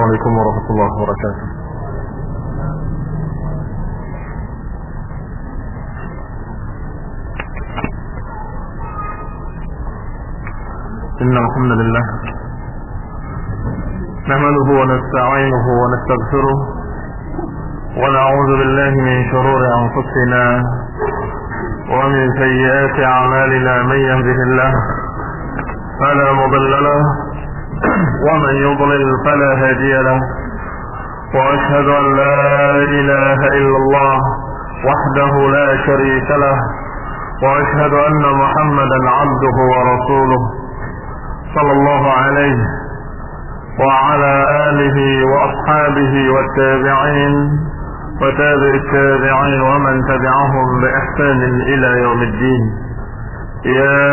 عليكم ورحمة الله وبركاته. إن الحمد لله نحمده ونستعينه ونستغفره ونعوذ بالله من شرور أنفسنا ومن سيئات أعمالنا. من يهده الله فلا مضل له ومن يضلل فلا هادي له، وأشهد أن لا إله إلا الله وحده لا شريك له، وأشهد أن محمدا عبده ورسوله صلى الله عليه وعلى آله وأصحابه والتابعين وتابع التابعين ومن تبعهم بإحسان إلى يوم الدين. يا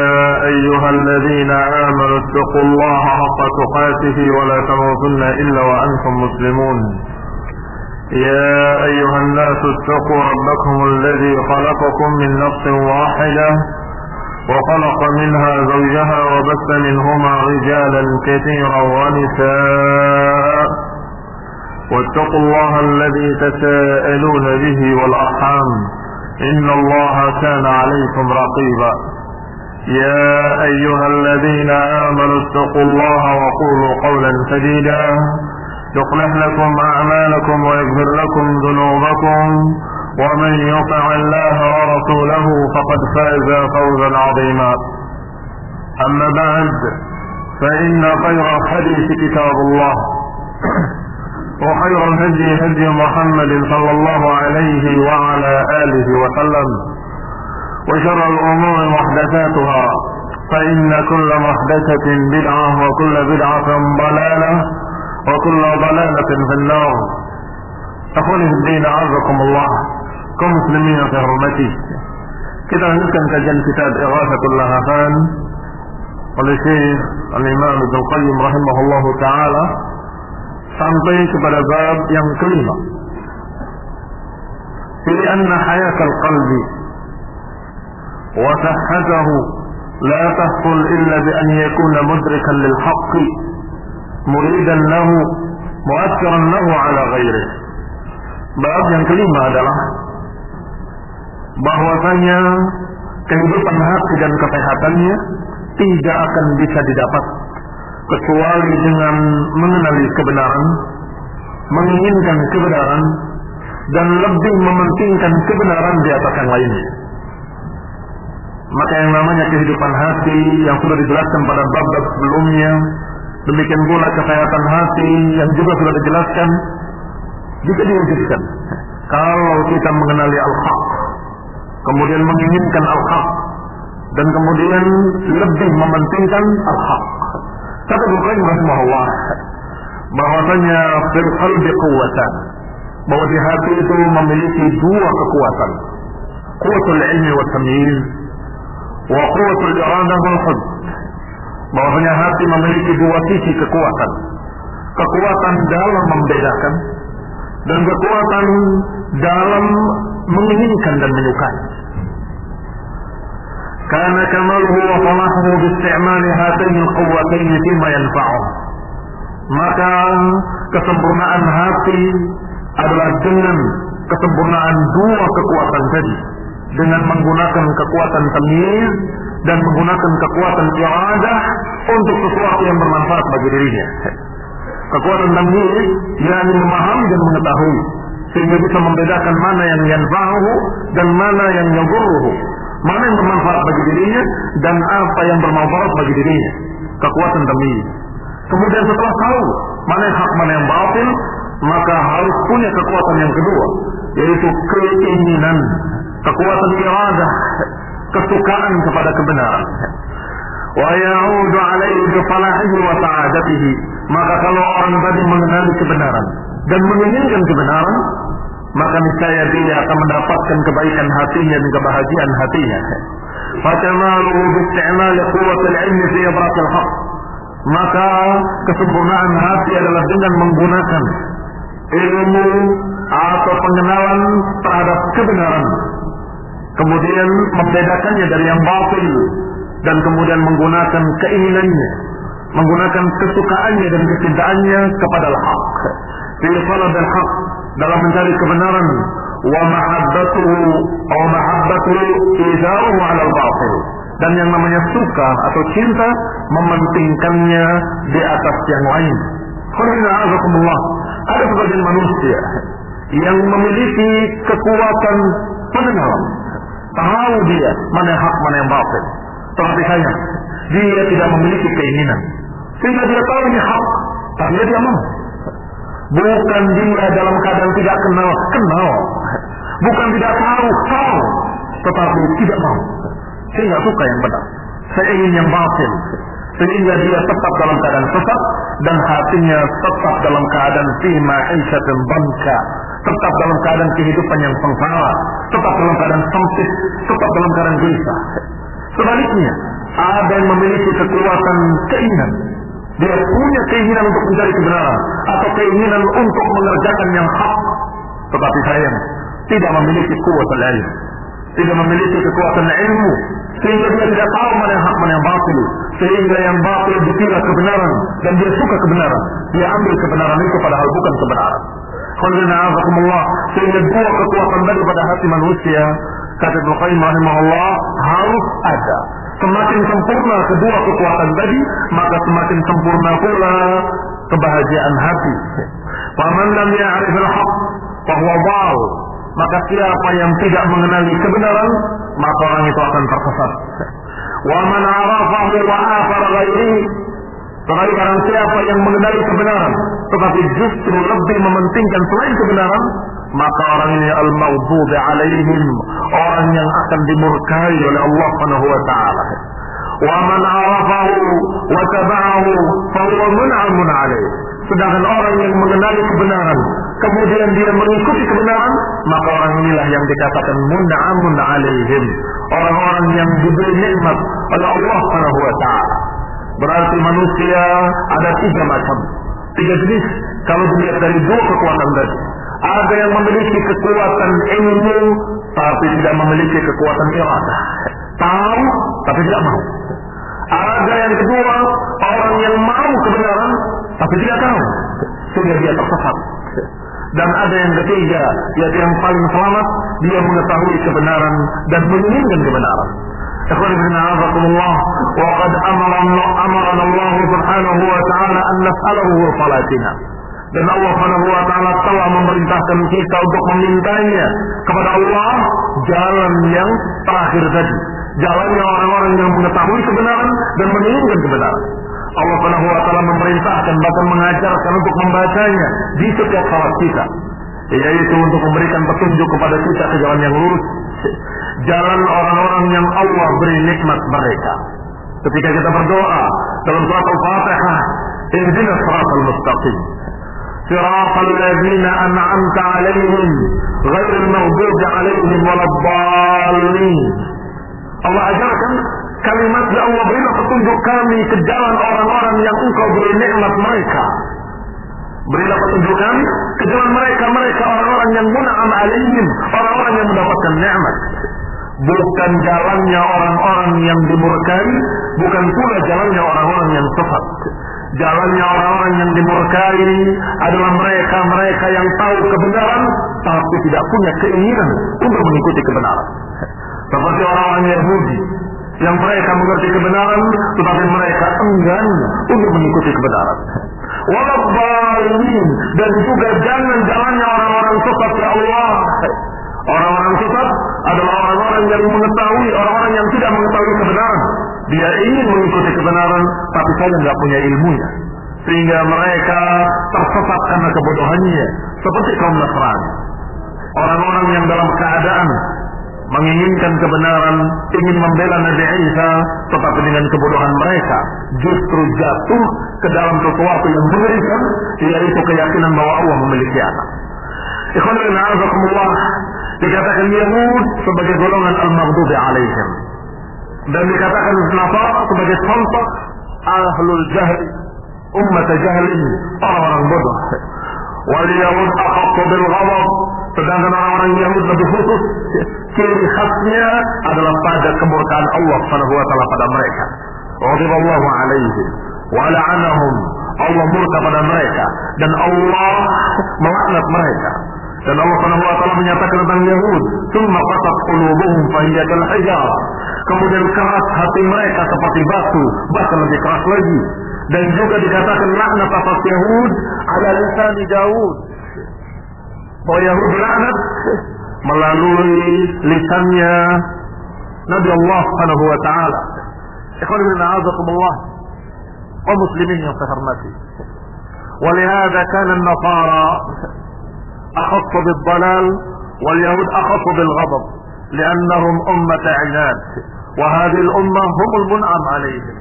أيها الذين آمنوا اتقوا الله حق تقاته ولا تموتن إلا وأنتم مسلمون. يا أيها الناس اتقوا ربكم الذي خلقكم من نفس واحدة وخلق منها زوجها وبث منهما رجالا كثيرا ونساء، واتقوا الله الذي تساءلون به والأرحام إن الله كان عليكم رقيبا. يا أيها الذين آمنوا اتقوا الله وقولوا قولا سديدا يصلح لكم أعمالكم ويغفر لكم ذنوبكم، ومن يطع الله ورسوله فقد فاز فوزا عظيما. أما بعد، فإن خير الحديث كتاب الله وخير الهدي هدي محمد صلى الله عليه وعلى آله وسلم، وشر الأمور محدثاتها، فإن كل محدثة بدعة وكل بدعة ضلالة وكل ضلالة في النار. Akhwani fi din, a'azakumullah. Kaum muslimin yang saya hormati, kita lanjutkan kajian kitab Ighathatul Lahafan oleh Syekh Al-Imam Ibnu Qayyim rahimahullahu taala sampai kepada bab yang kelima. Fi anna hayatal qalbi wa sihhatahu la tahsul illa bi an yakuna mudrikan lil haqq muridan lahu mu'athiran lahu ala ghairihi. Bab yang kelima adalah bahwasanya kehidupan hati dan kesehatannya tidak akan bisa didapat kecuali dengan mengenali kebenaran, menginginkan kebenaran, dan lebih mementingkan kebenaran di atas yang lainnya. Maka yang namanya kehidupan hati yang sudah dijelaskan pada bab-bab sebelumnya, demikian pula kesehatan hati yang juga sudah dijelaskan, jika diwujudkan kalau kita mengenali al-haq, kemudian menginginkan al-haq, dan kemudian lebih mementingkan al-haq. Kata Ibnu Qayyim rahimahullah bahwasanya fil qalbi quwwatan, bahwa di hati itu memiliki dua kekuatan, quwwatul ilmi wa tamyiz wa quwwatul iradah wal hubb. Bahwasanya hati memiliki dua sisi kekuatan, kekuatan dalam membedakan dan kekuatan dalam menginginkan dan menyukai. Karena kamaluhu wa salahuhu bi isti'mali hataini al-quwwatayn fima yanfa'uh. Maka kesempurnaan hati adalah dengan kesempurnaan dua kekuatan tadi, dengan menggunakan kekuatan tamyiz dan menggunakan kekuatan iradah untuk sesuatu yang bermanfaat bagi dirinya. Kekuatan tamyiz yakni memahami dan mengetahui sehingga bisa membedakan mana yang yanfa'uhu dan mana yang yadurruhu, mana yang bermanfaat bagi dirinya dan apa yang bermanfaat bagi dirinya. Kekuatan tamyiz. Kemudian setelah tahu mana yang hak mana yang batil, maka harus punya kekuatan yang kedua, yaitu keinginan, kekuatan iradah, kesukaan kepada kebenaran. Wa ya'udu 'alaihi bi salahihi wa sa'adatihi. Maka kalau orang tadi mengenali kebenaran dan menginginkan kebenaran, maka niscaya dia akan mendapatkan kebaikan hatinya dan kebahagiaan hatinya. Fatamalu bi isti'mal quwwatil 'ilmi fi idratil haqq. Maka kesempurnaan hati adalah dengan menggunakan ilmu atau pengenalan terhadap kebenaran, kemudian membedakannya dari yang batil, dan kemudian menggunakan keinginannya menggunakan kesukaannya dan kecintaannya kepada al-haq, fi talab al-haq, dalam mencari kebenaran, wa mahabbatuhu idha'uhu 'ala al-batil, dan yang namanya suka atau cinta mementingkannya di atas yang lain. Ada sebagian manusia yang memiliki kekuatan pendengaran, tahu dia mana yang hak mana yang batil, tetapi sayang dia tidak memiliki keinginan, sehingga dia tahu ini hak, tapi dia mau. Bukan dia dalam keadaan tidak kenal, bukan tidak tahu, tetapi tidak mau, sehingga suka yang benar, saya ingin yang batil, sehingga dia tetap dalam keadaan sesat dan hatinya tetap dalam keadaan fi ma'isyatin dhanka, tetap dalam keadaan kehidupan yang sengsara, tetap dalam keadaan sempit, tetap dalam keadaan gelisah. Sebaliknya, ada yang memiliki kekuatan keinginan, dia punya keinginan untuk mencari kebenaran atau keinginan untuk mengerjakan yang hak, tetapi sayang tidak memiliki kuwatan ilmu, tidak memiliki kekuatan ilmu, sehingga dia tidak tahu mana yang hak mana yang batil, sehingga yang batil dikira kebenaran dan dia suka kebenaran, dia ambil kebenaran itu padahal bukan kebenaran. Sehingga dua kekuatan daripada hati manusia, kata Ibnu Qayyim rahimahullah, harus ada. Semakin sempurna kedua kekuatan tadi, maka semakin sempurna pula kebahagiaan hati. Faman lam ya'rif al-haq fa huwa dhal, maka siapa yang tidak mengenali kebenaran, maka orang itu akan tersesat. Wa man 'arafahu wa athara ghairihi, tetapi barang siapa yang mengenali kebenaran tetapi justru lebih mementingkan selain kebenaran, maka orang ini al-maghdubi alaihim, orang yang akan dimurkai oleh Allah Subhanahu wa taala. Wa man 'arafahu wa tabi'ahu fa huwa mun'amun alaihi, sedangkan orang yang mengenali kebenaran kemudian dia mengikuti kebenaran, maka orang inilah yang dikatakan mun'amun alaihim, orang-orang yang diberi nikmat oleh Allah Subhanahu wa taala. Berarti manusia ada tiga macam, tiga jenis kalau dilihat dari dua kekuatan tadi. Ada yang memiliki kekuatan ilmu tapi tidak memiliki kekuatan iradah, tahu tapi tidak mau. Ada yang kedua, orang yang mau kebenaran tapi tidak tahu, sehingga dia tersesat. Dan ada yang ketiga, yaitu yang paling selamat, dia mengetahui kebenaran dan menginginkan kebenaran. Ikhwan fillah, azakumullah, wa qad amarana Allah subhanahu wa ta'ala an nas'alahu salatina. Dan Allah subhanahu wa ta'ala telah memerintahkan kita untuk memintanya kepada Allah jalan yang terakhir tadi, jalannya orang-orang yang mengetahui kebenaran dan menginginkan kebenaran. Allah subhanahu wa ta'ala memerintahkan, bahkan mengajarkan untuk membacanya di setiap salat kita, yaitu untuk memberikan petunjuk kepada kita ke jalan yang lurus, jalan orang-orang yang Allah beri nikmat mereka. Ketika kita berdoa dalam surat Al-Fatihah, ihdinas siratal mustaqim, siratal ladzina an'amta 'alaihim ghairil maghdubi 'alaihim waladdallin. Allah ajarkan kalimat, ya Allah berilah petunjuk kami ke jalan orang-orang yang Engkau beri nikmat mereka. Berilah petunjuk kami ke jalan mereka orang-orang yang mun'am 'alaihim, orang-orang yang mendapatkan nikmat. Bukan jalannya orang-orang yang dimurkai, bukan pula jalannya orang-orang yang sesat. Jalannya orang-orang yang dimurkai adalah mereka yang tahu kebenaran tapi tidak punya keinginan untuk mengikuti kebenaran. Seperti orang-orang Yahudi yang mereka mengerti kebenaran tetapi mereka enggan untuk mengikuti kebenaran. Waladdallin, dan juga jangan jalannya orang-orang sesat, ya Allah. Orang-orang sesat adalah orang-orang yang mengetahui, orang-orang yang tidak mengetahui kebenaran. Dia ingin mengikuti kebenaran tapi saya tidak punya ilmunya, sehingga mereka tersesat karena kebodohannya, seperti kaum Nasrani. Orang-orang yang dalam keadaan menginginkan kebenaran, ingin membela Nabi Isa, tetapi dengan kebodohan mereka justru jatuh ke dalam sesuatu yang mengerikan, yaitu keyakinan bahwa Allah memiliki anak. Ikhwan fillah, azakumullah, dikatakan Yahud sebagai golongan al-maghdubi alaihim, dan dikatakan Nasara sebagai contoh ahlul jahl, ummat jahlin, orang-orang bodoh. Wal Yahud akhaffu bil ghadab, sedangkan orang-orang Yahud lebih khusus, ciri khasnya adalah pada kemurkaan Allah Subhanahu wa taala pada mereka. Ghadiballahu alaihi, wa la'anahum, Allah murka pada mereka dan Allah melaknat mereka. Dan Allah Subhanahu wa taala menyatakan tentang Yahud, "Tsumma qasat qulubuhum fa hiya kal hijar." Kemudian keras hati mereka seperti batu, bahkan lebih keras lagi. Dan juga dikatakan laknat atas Yahud ala lisan Daud. Bahwa Yahud laknat melalui lisannya Nabi Allah Subhanahu wa taala. Ikhwan fillah, a'azakumullah wa muslimin yang saya hormati. ولهذا كان النصارى أخص بالضلال واليهود أخص بالغضب لأنهم أمة عناد وهذه الأمة هم المنعم عليهم.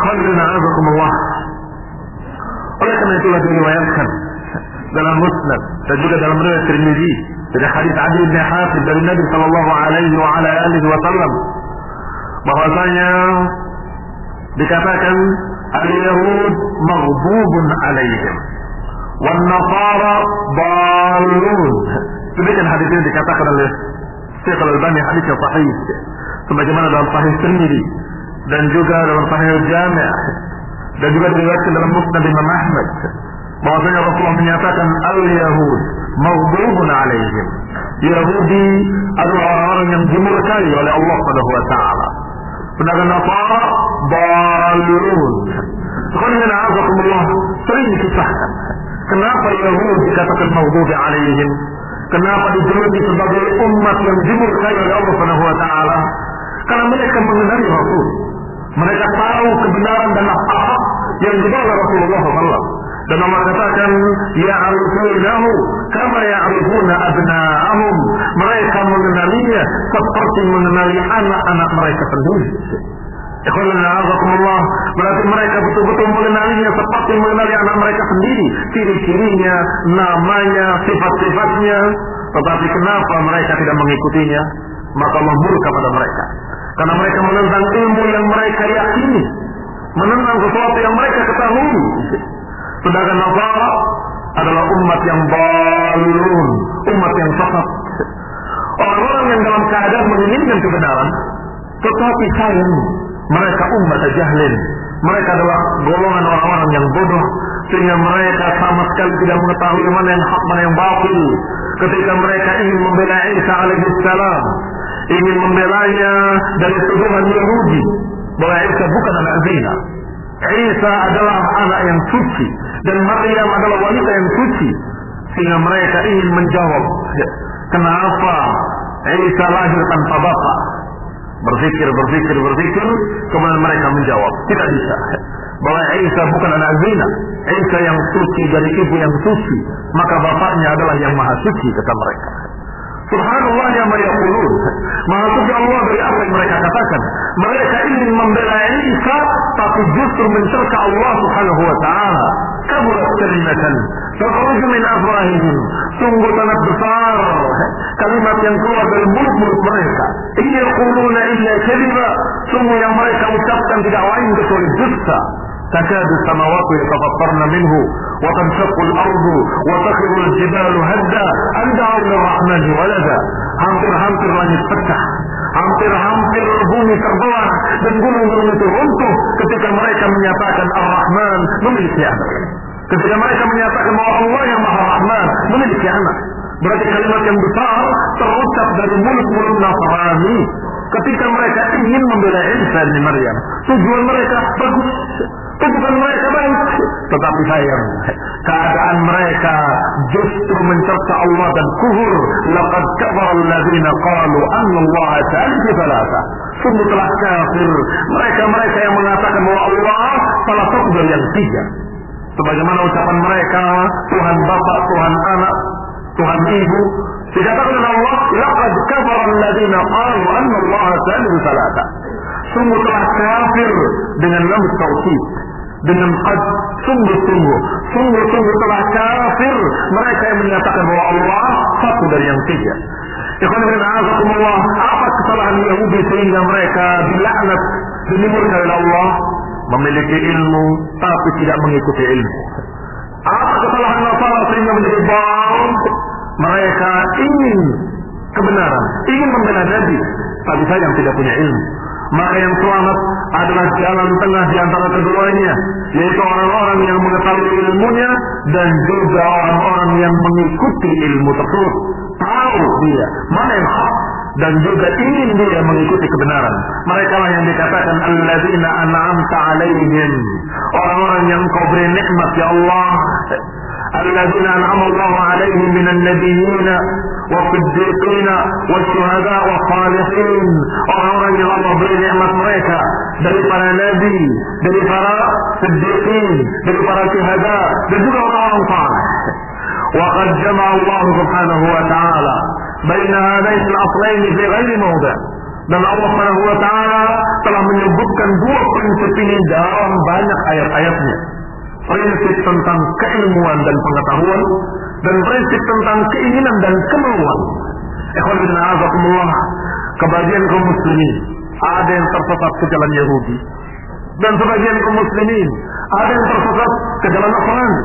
خلنا عزكم الله. Oleh karena itulah diriwayatkan dalam Musnad dan juga dalam riwayat Tirmidzi dari hadis Adi bin Hatim dari Nabi sallallahu alaihi wa ala alihi wasallam bahwasanya dikatakan al-yahud maghdubun alaihim wan nasara dallun. Demikian hadis ini dikatakan oleh Syekh Al-Albani hadis yang sahih sebagaimana dalam Sahih Tirmidzi dan juga dalam Sahih Al-Jami' dan juga diriwayatkan dalam Musnad Imam Ahmad bahwasanya Rasulullah menyatakan al-yahud maghdubun alaihim. Yahudi adalah orang-orang yang dimurkai oleh Allah Subhanahu wa taala. Sedangkan Nasara dallun. Qulna a'azakumullah, sering dikisahkan kenapa Yahudi dikatakan maghdub alaihim, kenapa dijuluki sebagai umat yang dimurkai oleh Allah Subhanahu wa taala? Karena mereka mengenali Rasul. Mereka tahu kebenaran dan hak yang dibawa Rasulullah SAW. Dan Allah katakan, ya'rifunahu kama ya'rifuna abna'ahum. Mereka mengenalinya seperti mengenali anak-anak mereka sendiri. Ikhwanana a'azakumullah, berarti mereka betul-betul mengenalinya seperti mengenali anak mereka sendiri, ciri-cirinya, namanya, sifat-sifatnya. Tetapi kenapa mereka tidak mengikutinya? Maka Allah murka pada mereka. Karena mereka menentang ilmu yang mereka yakini, menentang sesuatu yang mereka ketahui. Sedangkan Nasara adalah umat yang dhalun, umat yang sesat. Orang-orang yang dalam keadaan menginginkan kebenaran, tetapi sayang mereka umat jahlin. Mereka adalah golongan orang-orang yang bodoh, sehingga mereka sama sekali tidak mengetahui mana yang hak, mana yang batil. Ketika mereka ingin membela Isa alaihissalam, ingin membelanya dari tuduhan Yahudi bahwa Isa bukan anak zina. Isa adalah anak yang suci dan Maryam adalah wanita yang suci, sehingga mereka ingin menjawab kenapa Isa lahir tanpa bapak. Berpikir, kemudian mereka menjawab tidak bisa bahwa Isa bukan anak zina. Isa yang suci dari ibu yang suci, maka bapaknya adalah yang maha suci, kata mereka. Subhanallah ya mayaqulun. Maha suci Allah dari apa yang mereka katakan. Mereka ingin membela Isa, tapi justru mencerca Allah Subhanahu wa taala. Kaburat kalimatan takhruju min afwahihim. Sungguh sangat besar kalimat yang keluar dari mulut-mulut mereka. In yaquluna illa kadhiba. Sungguh yang mereka ucapkan tidak lain kecuali dusta. تكاد السماوات يتفطرن منه وتنشق الأرض وتخر الجبال هدا أن دعوا للرحمن ولدا. Hampir-hampir langit pecah, hampir-hampir bumi terbelah dan gunung-gunung itu runtuh ketika mereka menyatakan Ar-Rahman memiliki anak. Ketika mereka menyatakan bahwa Allah yang Maha Rahman memiliki anak, berarti kalimat yang besar terucap dari mulut-mulut Nasrani ketika mereka ingin membela Isa bin Maryam. Tujuan mereka bagus, tujuan mereka baik, tetapi sayang keadaan mereka justru mencerca Allah dan kufur. Laqad kafara alladziina qalu anna Allaha thalithu thalatha. Sungguh telah kafir mereka yang mengatakan bahwa Allah salah satu dari yang tiga. Sebagaimana ucapan mereka, Tuhan Bapa, Tuhan Anak, Tuhan Ibu. Dikatakan oleh Allah, laqad kafara alladziina qalu anna Allaha thalithu thalatha. Sungguh telah kafir dengan lam taukid, dengan qad, sungguh telah kafir mereka yang menyatakan bahwa Allah satu dari yang tiga. Ikhwan fillah, a'azakumullah, apa kesalahan Yahudi sehingga mereka dilaknat, dimurkai oleh Allah? memiliki ilmu tapi tidak mengikuti ilmu. Apa kesalahan Nasara sehingga menjadi bal? Mereka ingin kebenaran, ingin membela Nabi, tapi sayang tidak punya ilmu. Maka yang selamat adalah jalan tengah di antara keduanya, yaitu orang-orang yang mengetahui ilmunya dan juga orang-orang yang mengikuti ilmu tersebut. Tahu dia mana yang hak dan juga ingin dia mengikuti kebenaran. Mereka lah yang dikatakan alladzina an'amta alaihim, orang-orang yang Kau beri nikmat ya Allah. Alladzina an'ama Allahu alaihim minan nabiyyin wasiddiqin wasyuhada wassalihin, orang-orang yang Allah beri nikmat mereka dari para nabi, dari para siddiqin, dari para syuhada dan juga orang-orang saleh. وقد جمع الله سبحانه وتعالى بين هذين الأصلين في غير موضع. Dan Allah Subhanahu wa taala telah menyebutkan dua prinsip ini dalam banyak ayat-ayatnya. Prinsip tentang keilmuan dan pengetahuan dan prinsip tentang keinginan dan kemauan. Ikhwan fillah a'azakumullah, kebagian kaum muslimin ada yang tersesat ke jalan Yahudi dan sebagian kaum muslimin ada yang tersesat ke jalan Nasrani.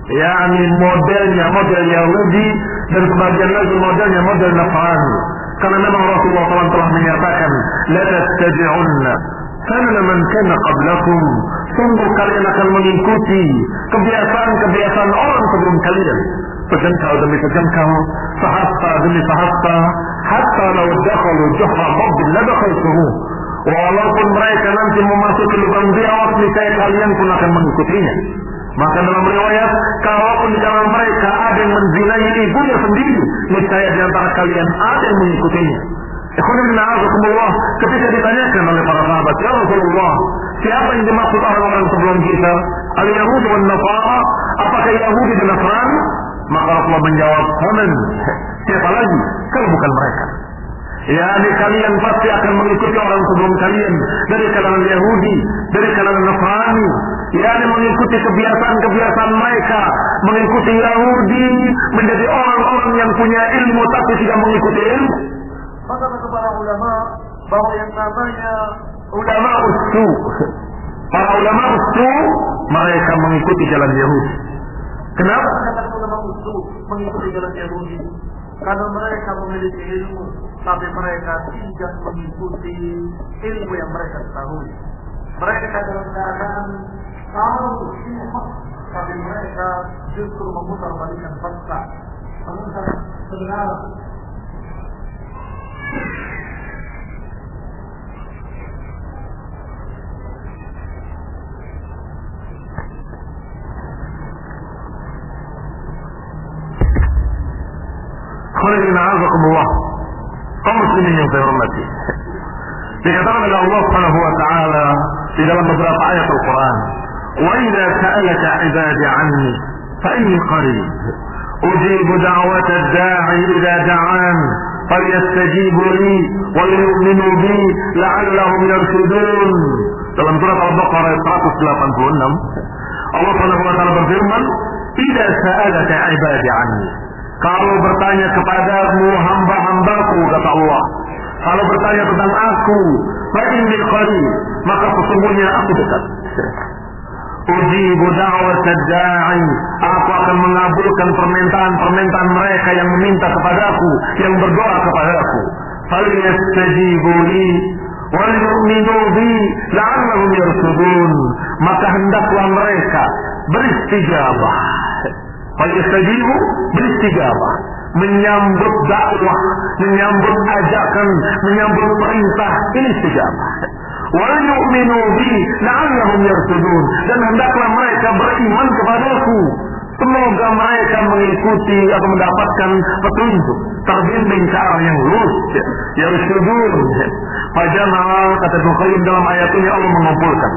yakni modelnya model Yahudi dan sebagian lagi modelnya model Nasrani. Karena memang Rasulullah SAW telah menyatakan, la tattabi'unna sanana man kana qablakum, sungguh kalian akan mengikuti kebiasaan-kebiasaan orang sebelum kalian, sejengkal demi sejengkal, sahasta demi sahasta, hatta law dakhalu juhra rabbin la dakhaltuhu, walaupun mereka nanti memasuki lubang biawak, niscaya kalian pun akan mengikutinya. Maka dalam riwayat, kalaupun di kalangan mereka ada yang menzinai ibunya sendiri, niscaya di antara kalian ada yang mengikutinya. Ketika ditanyakan oleh para sahabat, ya Rasulullah, siapa yang dimaksud orang-orang sebelum kita? Al-Yahudi dan Nasara, apakah Yahudi dan Nasrani? Maka Rasulullah menjawab, "Haman, siapa lagi kalau bukan mereka?" Yani kalian pasti akan mengikuti orang sebelum kalian, dari kalangan Yahudi, dari kalangan Nasrani, yani mengikuti kebiasaan-kebiasaan mereka, mengikuti Yahudi, menjadi orang-orang yang punya ilmu tapi tidak mengikuti ilmu. Maka kata para ulama bahwa yang namanya ulama ustu, para ulama ustu mereka mengikuti jalan Yahudi. Kenapa kata ulama ustu mengikuti jalan Yahudi? Karena mereka memiliki ilmu, tapi mereka tidak mengikuti ilmu yang mereka ketahui. Mereka dalam keadaan tahu ilmu, tapi mereka justru memutarbalikkan fakta, memutar kebenaran. Khairina'azakumullah, kaum muslimin yang saya hormati, dikatakan oleh Allah Subhanahu wa ta'ala di dalam beberapa ayat Al-Quran, wa idza sa'alaka 'ibadi 'anni fa inni qarib ujibu da'wata ad-da'i idza da'an falyastajibu li wal yu'minu bi la'allahum yarshudun. Dalam surat Al-Baqarah ayat 186 Allah Subhanahu wa ta'ala berfirman, idza sa'alaka 'ibadi 'anni, kalau bertanya kepadamu hamba-hambaku, kata Allah, kalau bertanya tentang aku, fa inni qarib, maka sesungguhnya aku dekat. Ujibu da'watad da'i, aku akan mengabulkan permintaan mereka yang meminta kepadaku, yang berdoa kepadaku. Falyastajibu li wal yu'minu bi la'allahum yarshudun, maka hendaklah mereka beristijabah. Falyastajibu, beristijabah, menyambut dakwah, menyambut ajakan, menyambut perintah, ini istijabah. Wal yu'minu bi la'allahum yarshudun, dan hendaklah mereka beriman kepadaku, semoga mereka mengikuti atau mendapatkan petunjuk, terbimbing ke arah yang lurus. Yarshudun. Fajama'a, kata Ibnu Qayyim dalam ayat ini Allah mengumpulkan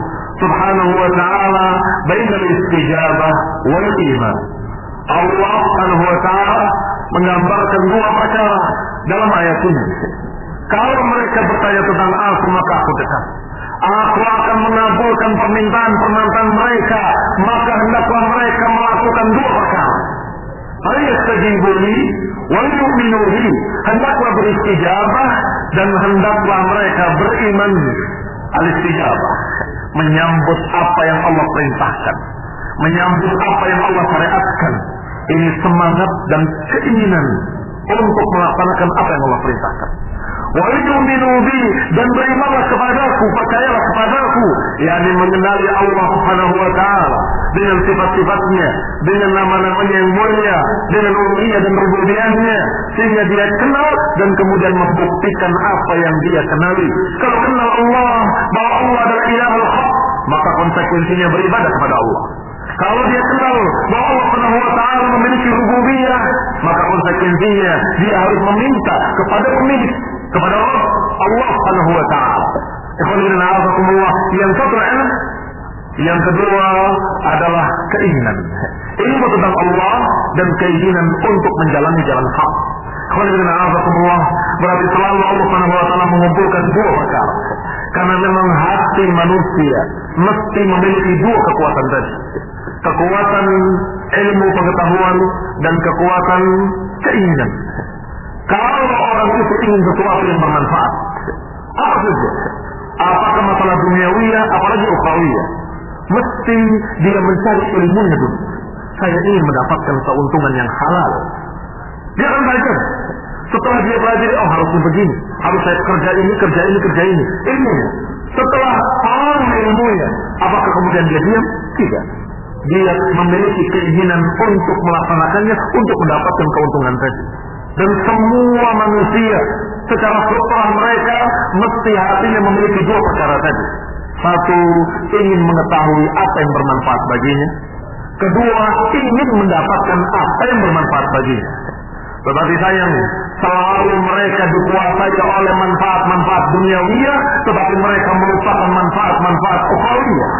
subhanahu wa ta'ala bainal istijabah wal iman. Allah Subhanahu wa ta'ala menggambarkan dua perkara dalam ayat ini. Kalau mereka bertanya tentang aku, maka aku dekat. Aku akan mengabulkan permintaan mereka, maka hendaklah mereka melakukan dua perkara. Falyastajibu li wal yu'minu bi, hendaklah beristijabah dan hendaklah mereka beriman. Al-istijabah, menyambut apa yang Allah perintahkan, menyambut apa yang Allah syariatkan. Ini semangat dan keinginan untuk melaksanakan apa yang Allah perintahkan. Wa yu'minu bi, dan berimanlah kepadaku, percayalah kepadaku, yakni mengenali Allah Subhanahu wa taala dengan sifat-sifatnya, dengan nama-namanya yang mulia, dengan uluhiyah dan rububiyahnya, sehingga dia kenal dan kemudian membuktikan apa yang dia kenali. Kalau kenal Allah, bahwa Allah adalah Ilahul Haq, maka konsekuensinya beribadah kepada Allah. Kalau dia kenal bahwa Allah Subhanahu wa taala memiliki rububiyah, maka konsekuensinya dia harus meminta kepada pemilik, kepada Allah Subhanahu wa taala. Yang satu yang kedua adalah keinginan. Ilmu tentang Allah dan keinginan untuk menjalani jalan hak. Berarti selalu Allah Subhanahu wa taala mengumpulkan dua perkara. Karena memang hati manusia mesti memiliki dua kekuatan tadi. Kekuatan ilmu pengetahuan dan kekuatan keinginan. Kalau orang itu ingin sesuatu yang bermanfaat, apa saja, apakah masalah duniawiyah, apalagi ukhrawiyah, mesti dia mencari ilmunya dulu. Saya ingin mendapatkan keuntungan yang halal. Dia akan belajar. Setelah dia belajar, oh harusnya begini, harus saya kerja ini, ilmunya. Setelah paham ilmunya, apakah kemudian dia diam? Tidak. Dia memiliki keinginan untuk melaksanakannya, untuk mendapatkan keuntungan tadi. Dan semua manusia secara fitrah mereka mesti hatinya memiliki dua perkara tadi. Satu, ingin mengetahui apa yang bermanfaat baginya. Kedua, ingin mendapatkan apa yang bermanfaat baginya. Tetapi sayang, selalu mereka dikuasai oleh manfaat-manfaat duniawiyah, tetapi mereka melupakan manfaat-manfaat ukhrawiyah.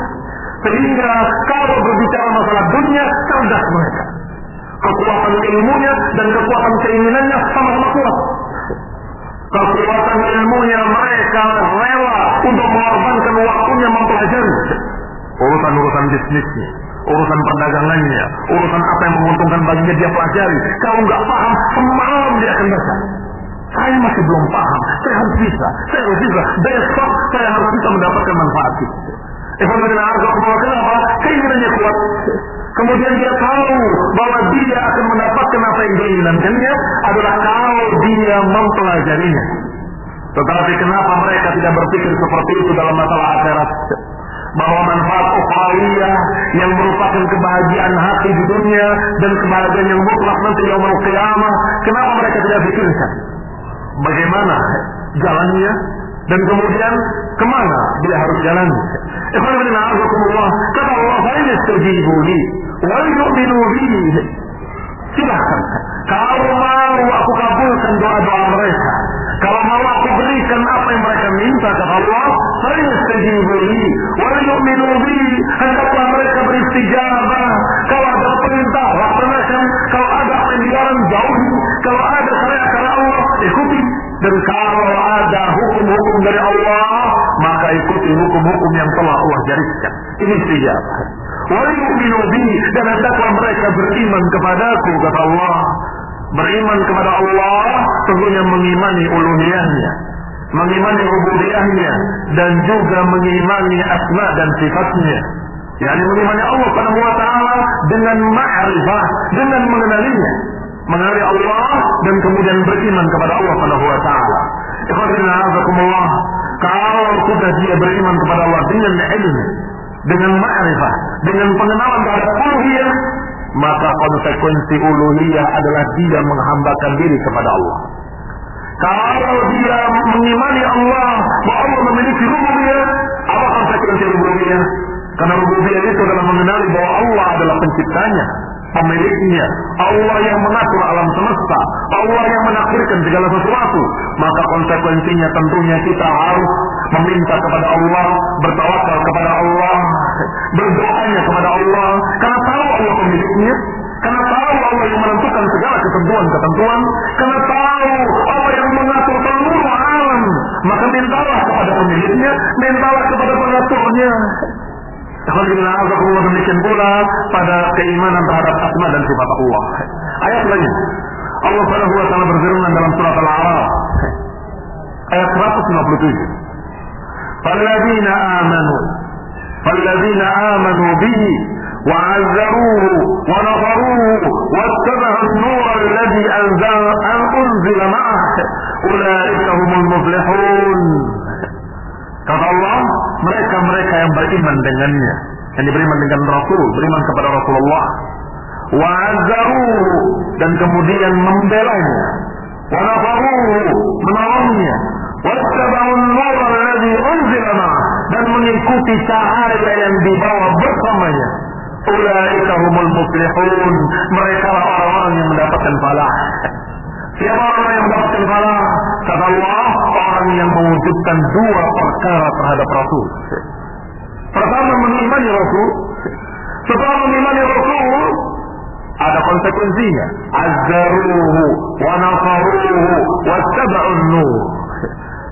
Sehingga kalau berbicara masalah dunia, cerdas mereka. Kekuatan ilmunya dan kekuatan keinginannya sama-sama kuat. Kekuatan ilmunya mereka rela untuk mengorbankan waktunya mempelajari urusan-urusan bisnisnya, urusan perdagangannya, urusan apa yang menguntungkan baginya dia pelajari. Kalau nggak paham, semalam dia akan baca. Saya masih belum paham, saya harus bisa. Besok saya harus bisa mendapatkan manfaat itu. Kenapa? Keinginannya kuat. Kemudian dia tahu bahwa dia akan mendapatkan apa yang dia inginkannya adalah kalau dia mempelajarinya. Tetapi kenapa mereka tidak berpikir seperti itu dalam masalah akhirat? Bahwa manfaat ukhrawiyah yang merupakan kebahagiaan hati di dunia dan kebahagiaan yang mutlak nanti yaumul qiyamah, kenapa mereka tidak pikirkan? Bagaimana jalannya dan kemudian kemana dia harus jalan? Kata Allah, "Fayastajibu li wa yu'minu bi." Silakan. Kalau mau aku kabulkan doa-doa mereka, kalau mau aku berikan apa yang mereka minta, kata Allah, "Fayastajibu li wa yu'minu bi." Hendaklah mereka beristijabah. Kalau ada perintah, laksanakan. Kalau ada apa yang dilarang, jauhi. Kalau ada syariat Allah, ikuti. Dan kalau ada hukum-hukum dari Allah, maka ikuti hukum-hukum yang telah Allah gariskan. Ini istijabah. Wa yu'minu bi, dan hendaklah mereka beriman kepadaku, kata Allah. Beriman kepada Allah tentunya mengimani uluhiyahnya, mengimani rububiyahnya, dan juga mengimani asma dan sifatnya. Yani mengimani Allah Subhanahu wa taala dengan ma'rifah, dengan mengenalinya. Mengenali Allah dan kemudian beriman kepada Allah Subhanahu wa taala. Ikhwatina azakumullah, kalau sudah dia beriman kepada Allah dengan ilmu, dengan ma'rifah, dengan pengenalan terhadap uluhiyah, maka konsekuensi uluhiyah adalah dia menghambakan diri kepada Allah. Kalau dia mengimani Allah, bahwa Allah memiliki rububiyah, apa konsekuensi rububiyah? Karena rububiyah itu adalah mengenali bahwa Allah adalah penciptanya, pemiliknya, Allah yang mengatur alam semesta, Allah yang menakdirkan segala sesuatu. Maka konsekuensinya tentunya kita harus meminta kepada Allah, bertawakal kepada Allah, berdoanya kepada Allah, karena tahu Allah pemiliknya, karena tahu Allah yang menentukan segala ketentuan-ketentuan, karena tahu Allah yang mengatur seluruh alam. Maka mintalah kepada pemiliknya, mintalah kepada pengaturnya. Alhamdulillah, demikian pula pada keimanan terhadap asma dan sifat Allah. Ayat lain, Allah Subhanahu wa taala berfirman dalam surat Al-A'raf ayat 157. "Falladzina amanu فالذين آمنوا به وعزروه ونصروه واتبعوا النور الذي أنزل معه أولئك هم المفلحون. Kata Allah, mereka-mereka yang beriman dengannya, yang beriman dengan Rasul, beriman kepada Rasulullah, wa'azzaruhu, dan kemudian membelanya, wa nafaruhu, menolongnya, wattaba'un nur alladhi unzila ma'ah, dan mengikuti cahaya yang dibawa bersamanya. Ulaika humul muflihun, mereka orang-orang yang mendapatkan falah. Siapa orang yang mendapatkan falah? Kata Allah, orang yang mewujudkan dua perkara terhadap Rasul. Pertama, mengimani Rasul. Setelah mengimani Rasul, ada konsekuensinya. Azzaruhu wa nafaruhu wattaba'un nur.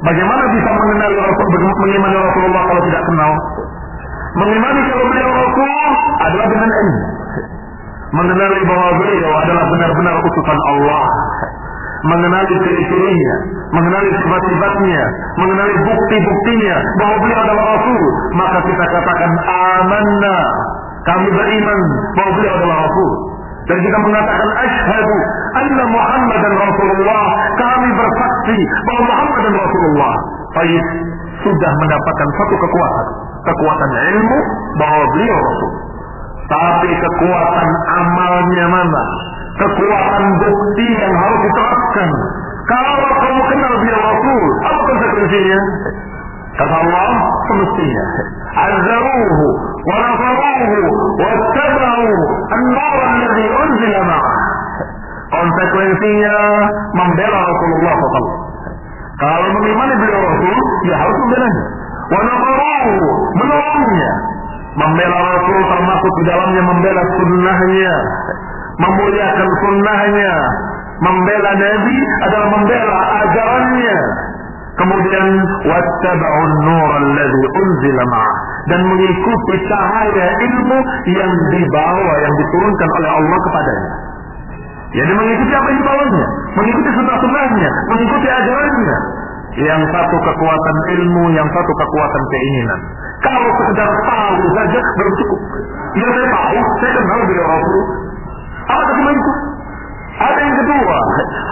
Bagaimana bisa mengenali Rasul, mengimani Rasulullah kalau tidak kenal? Mengimani kalau beliau Rasul adalah dengan ilmu. Mengenali bahwa beliau adalah benar-benar utusan Allah. Mengenali ciri-cirinya, mengenali sifat-sifatnya, mengenali bukti-buktinya bahwa beliau adalah Rasul, maka kita katakan amanna, kami beriman bahwa beliau adalah Rasul. Dan kita mengatakan asyhadu anna Muhammadan Rasulullah, kami bersaksi bahwa Muhammad dan Rasulullah. Baik, sudah mendapatkan satu kekuatan ilmu bahwa beliau Rasul. Tapi kekuatan amalnya mana? Kekuatan bukti yang harus diterapkan. Kalau kamu kenal beliau Rasul, apa konsekuensinya? Kata Allah, semestinya azzaruhu wa nafaruhu wattaba'u an-nur alladhi unzila ma'ah. Konsekuensinya membela Rasulullah SAW. Kalau mengimani beliau Rasul, ya harus membelanya. Wa nafaruhu, menolongnya. Membela Rasul termasuk di dalamnya membela sunnahnya, memuliakan sunnahnya. Membela Nabi adalah membela ajarannya. Kemudian wattaba'un nur alladhi unzila ma'ah, dan mengikuti cahaya ilmu yang dibawa, yang diturunkan oleh Allah kepadanya. Jadi mengikuti apa yang dibawanya, mengikuti sunnah-sunnahnya, mengikuti ajarannya. Yang satu kekuatan ilmu, yang satu kekuatan keinginan. Kalau sekedar tahu saja belum cukup. Ya saya tahu, saya kenal beliau Rasul. Apa cuma itu? Ada yang kedua,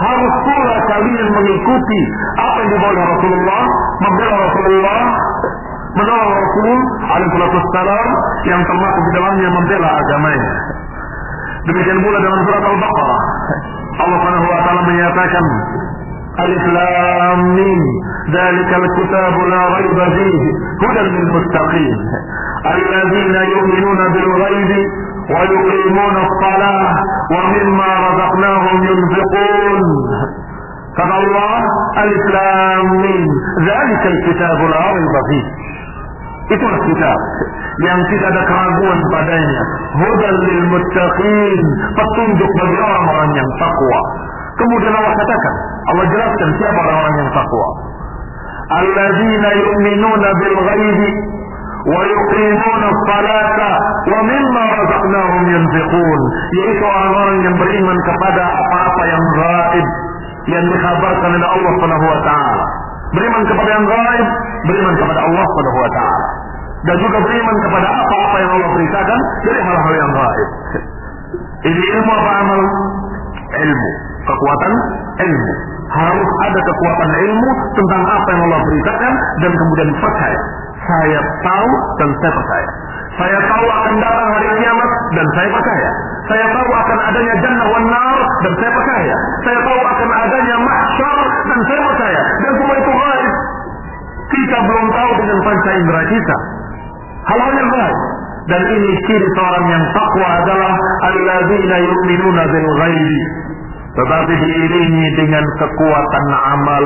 harus pula kalian mengikuti apa yang dibawa oleh Rasulullah, membela Rasulullah, menolong Rasul alaihi wassalam, yang termasuk di dalamnya membela agamanya. Demikian pula dalam surat Al-Baqarah, Allah Subhanahu wa taala menyatakan, Alif Lam Mim, dzalikal kitabu la raiba fihi, hudan lil muttaqin, alladzina yu'minuna bil ghaibi wa yuqimuna as-salah wa mimma razaqnahum yunfiqun. Kata Allah, Alif Lam Mim, dzalikal kitabu la raiba fihi. Itulah kitab yang tidak ada keraguan padanya. Hudan lil muttaqin, petunjuk bagi orang-orang yang takwa. Kemudian Allah katakan, Allah jelaskan siapa orang-orang yang takwa. Alladzina yu'minuna bil ghaibi wa yuqimuna as-salata wa mimma razaqnahum yunfiqun. Yaitu orang-orang yang beriman kepada apa-apa yang gaib, yang dikhabarkan oleh Allah Subhanahu wa taala. Beriman kepada yang gaib, beriman kepada Allah Subhanahu wa taala. Dan juga beriman kepada apa-apa yang Allah beritakan dari hal-hal yang gaib. Ini ilmu apa amal? Ilmu. Kekuatan ilmu. Harus ada kekuatan ilmu tentang apa yang Allah beritakan dan kemudian percaya. Saya tahu dan saya percaya. Saya tahu akan datang hari kiamat dan saya percaya. Saya tahu akan adanya jannah wan nar dan saya percaya. Saya tahu akan adanya mahsyar dan saya percaya. Dan semua itu gaib. Kita belum tahu dengan panca indera kita. Hal-hal yang gaib. Dan ini ciri seorang yang takwa adalah alladzina yu'minuna bil ghaibi. Tetapi diiringi dengan kekuatan amal.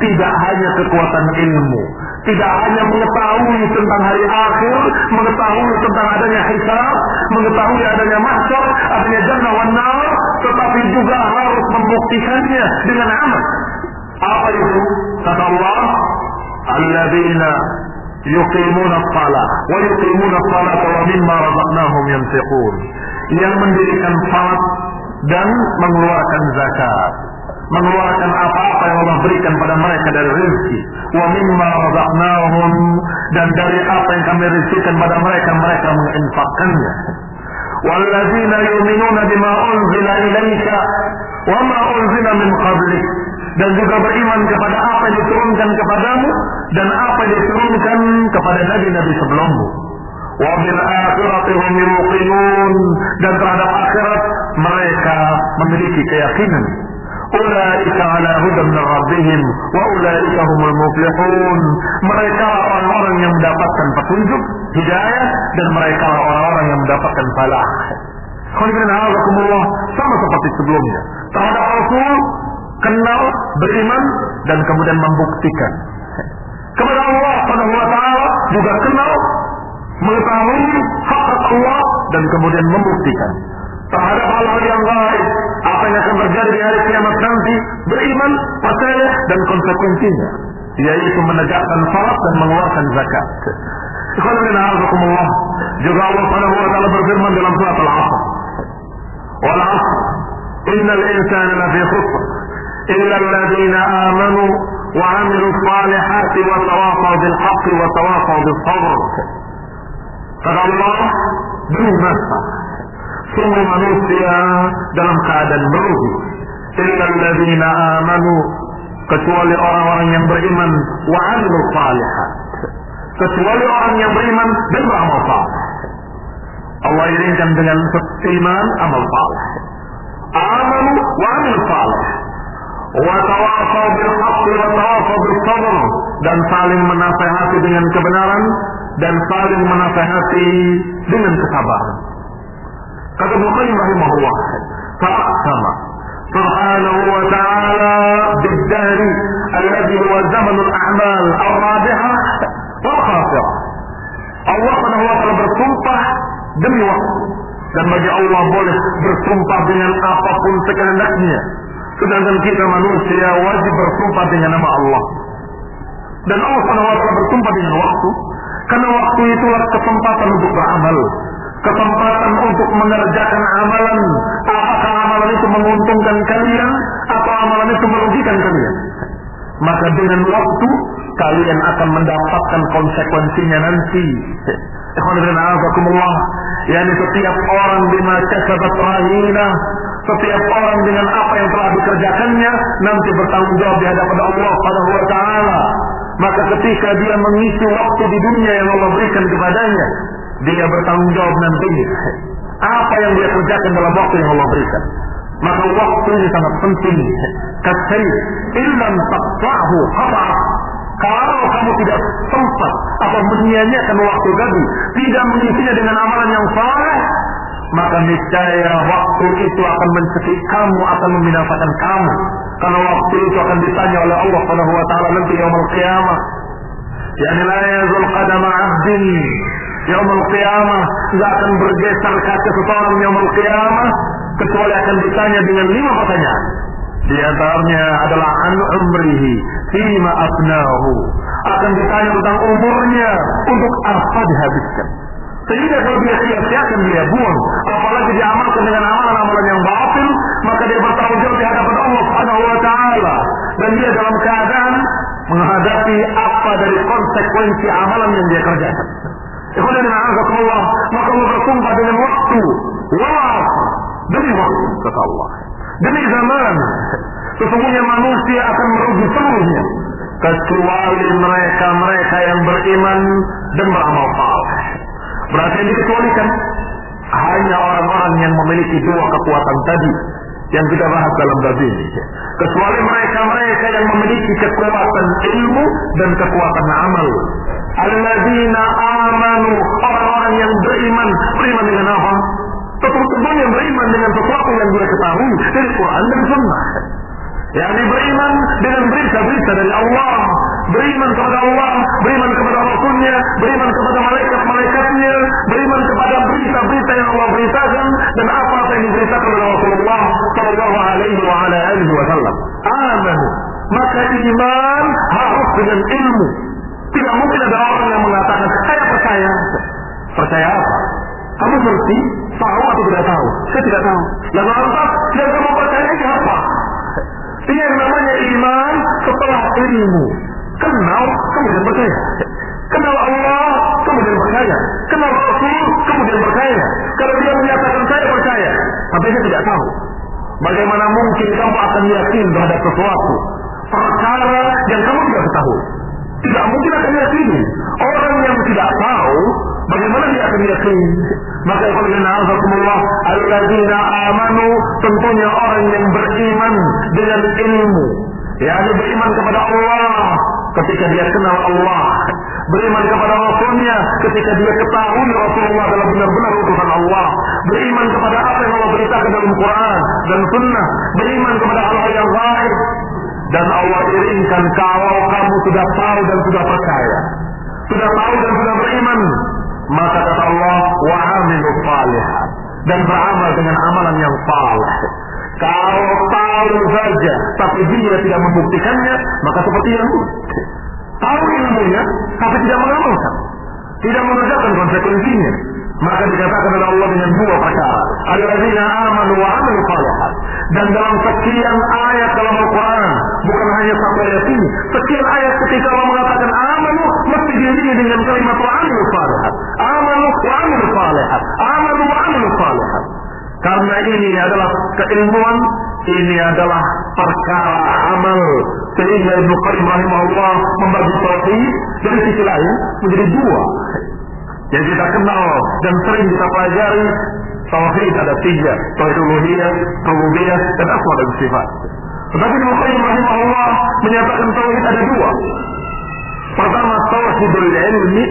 Tidak hanya kekuatan ilmu. Tidak hanya mengetahui tentang hari akhir, mengetahui tentang adanya hisab, mengetahui adanya mahsyar, adanya jannah wan nar, tetapi juga harus membuktikannya dengan amal. Apa itu? Kata Allah, alladzina yuqimuna as-salah wa yuqimuna as-salata wa mimma razaqnahum yunfiqun. Yang mendirikan salat dan mengeluarkan zakat, mengeluarkan apa-apa yang Allah berikan pada mereka dari rezeki. Wa mimma razaqnahum, dan dari apa yang kami rizkikan pada mereka, mereka menginfakkannya. Walladzina yu'minuna bima unzila ilaika wa ma unzila min qablik, dan juga beriman kepada apa yang diturunkan kepadamu dan apa yang diturunkan kepada nabi-nabi sebelummu. Wa bil akhirati hum yuqinun, dan terhadap akhirat mereka memiliki keyakinan. Ulaika ala hudan min rabbihim wa ulaika humul muflihun, mereka orang-orang yang mendapatkan petunjuk, hidayah, dan mereka orang-orang yang mendapatkan falah. Sama seperti sebelumnya, terhadap Rasul kenal, beriman, dan kemudian membuktikan. Kepada Allah Subhanahu wa taala juga kenal, mengetahui hak Allah, dan kemudian membuktikan. Terhadap hal-hal yang gaib, apa yang akan terjadi di hari kiamat nanti, beriman, percaya, dan konsekuensinya, yaitu menegakkan salat dan mengeluarkan zakat. Juga Allah Subhanahu wa taala berfirman dalam surat Al-'Asr, wal 'asr innal insana lafi khusr illa alladziina aamanu wa 'amilus shalihati wa tawassaw bil haqqi wa tawassaw bis sabr. Kata Allah, demi masa semua manusia dalam keadaan merugi, illa alladziina aamanu, kecuali orang-orang yang beriman, wa 'amilus shalihat, kecuali orang yang beriman dan beramal saleh. Allah irinkan dengan iman, amal saleh. Amanu wa 'amilus saleh, wa tawassaw bil haqqi wa tawassaw bis sabr, dan saling menasihati dengan kebenaran dan saling menasihati dengan kesabaran. Kata Bukhari rahimahullah, fa'aqsama subhanahu wa ta'ala bid-dahri alladhi huwa zamanul a'mal ar-rabihah wal khasirah. Allah Subhanahu wa ta'ala bersumpah demi waktu, dan bagi Allah boleh bersumpah dengan apapun sekehendaknya, sedangkan kita manusia wajib bersumpah dengan nama Allah. Dan Allah Subhanahu wa ta'ala bersumpah dengan waktu, karena waktu itulah kesempatan untuk beramal, kesempatan untuk mengerjakan amalan. Apakah amalan itu menguntungkan kalian atau amalan itu merugikan kalian? Maka dengan waktu kalian akan mendapatkan konsekuensinya nanti. Yani setiap orang bima kasabat rahina, setiap orang dengan apa yang telah dikerjakannya nanti bertanggung jawab di hadapan Allah Subhanahu wa taala. Maka ketika dia mengisi waktu di dunia yang Allah berikan kepadanya, dia bertanggung jawab nantinya apa yang dia kerjakan dalam waktu yang Allah berikan. Maka waktu ini sangat penting. Kasih illam taqta'hu qata'ah. Kalau kamu tidak sempat atau menyia-nyiakan waktu tadi, tidak mengisinya dengan amalan yang saleh, maka niscaya waktu itu akan mencekik kamu, akan membinasakan kamu. Karena waktu itu akan ditanya oleh Allah Subhanahu wa taala nanti yaumul qiyamah. Yani la yazul qadama 'abdin yaumul qiyamah, enggak akan bergeser kaki seseorang yaumul qiyamah kecuali akan ditanya dengan 5 pertanyaan. Di antaranya adalah an umrihi fima afnahu, akan ditanya tentang umurnya, untuk apa dihabiskan. Sehingga kalau dia sia-siakan, dia buang, apalagi diamalkan dengan amalan-amalan yang batil, maka dia bertanggung jawab di hadapan Allah Subhanahu wa taala, dan dia dalam keadaan menghadapi apa dari konsekuensi amalan yang dia kerjakan. Ikhwanan a'azakumullah, maka Allah bersumpah dengan waktu, demi waktu, kata Allah, demi zaman. Sesungguhnya manusia akan merugi seluruhnya kecuali mereka yang beriman dan beramal saleh. Berarti yang dikecualikan hanya orang-orang yang memiliki 2 kekuatan tadi yang kita bahas dalam bab ini. Kecuali mereka yang memiliki kekuatan ilmu dan kekuatan amal. Alladzina amanu, orang-orang yang beriman dengan apa? Tentunya beriman dengan sesuatu yang dia ketahui dari Quran dan Sunnah. Yani beriman dengan berita-berita dari Allah, beriman kepada Allah, beriman kepada Rasulnya, beriman kepada malaikat-malaikatnya, beriman kepada berita-berita yang Allah beritakan dan apa yang diberitakan oleh Rasulullah sallallahu alaihi wa ala alihi wasallam. Aman. Maka iman harus dengan ilmu. Tidak mungkin ada orang yang mengatakan saya percaya. Percaya apa? Kamu ngerti? Tahu atau tidak tahu? Saya tidak tahu. Lalu lantas yang kamu percaya apa? Ini yang namanya iman adalah ilmu. Kenal kemudian percaya. Kenal Allah kemudian percaya. Kenal Rasul kemudian percaya. Kalau dia menyatakan saya percaya, tapi saya tidak tahu. Bagaimana mungkin kamu akan yakin terhadap sesuatu perkara yang kamu tidak ketahui? Tidak mungkin akan yakin. Orang yang tidak tahu, bagaimana dia akan yakin? Maka Allah, alladzina amanu, tentunya orang yang beriman dengan ilmu, yakni beriman kepada Allah ketika dia kenal Allah, beriman kepada Rasulnya ketika dia ketahui Rasulullah adalah benar-benar utusan Allah, beriman kepada apa yang Allah beritakan dalam Quran dan Sunnah, beriman kepada hal-hal yang gaib. Dan Allah iringkan kalau kamu sudah tahu dan sudah percaya, sudah tahu dan sudah beriman, maka kata Allah, wa amilus shalihat, dan beramal dengan amalan yang saleh. Kalau tahu saja tapi dia tidak membuktikannya, maka seperti yang tahu ilmunya tapi tidak mengamalkan, tidak mengerjakan konsekuensinya, maka dikatakan oleh Allah dengan dua perkara, alladzina amanu wa amilus shalihat. Dan dalam sekian ayat dalam Al-Quran, bukan hanya satu ayat ini, sekian ayat ketika Allah mengatakan amanu, mesti diiringi dengan kalimat wa amilus shalihat. Amanu wa amilus shalihat. Amanu wa amilus shalihat. Karena ini adalah keilmuan, ini adalah perkara amal. Sehingga Ibnu Qayyim rahimahullah membagi tauhid dari sisi lain menjadi dua yang kita kenal dan sering kita pelajari. Tauhid ada tiga, tauhid uluhiyah, rububiyah, dan asma dan sifat. Tetapi Ibnu Qayyim rahimahullah menyatakan tauhid ada dua. Pertama tauhidul ilmi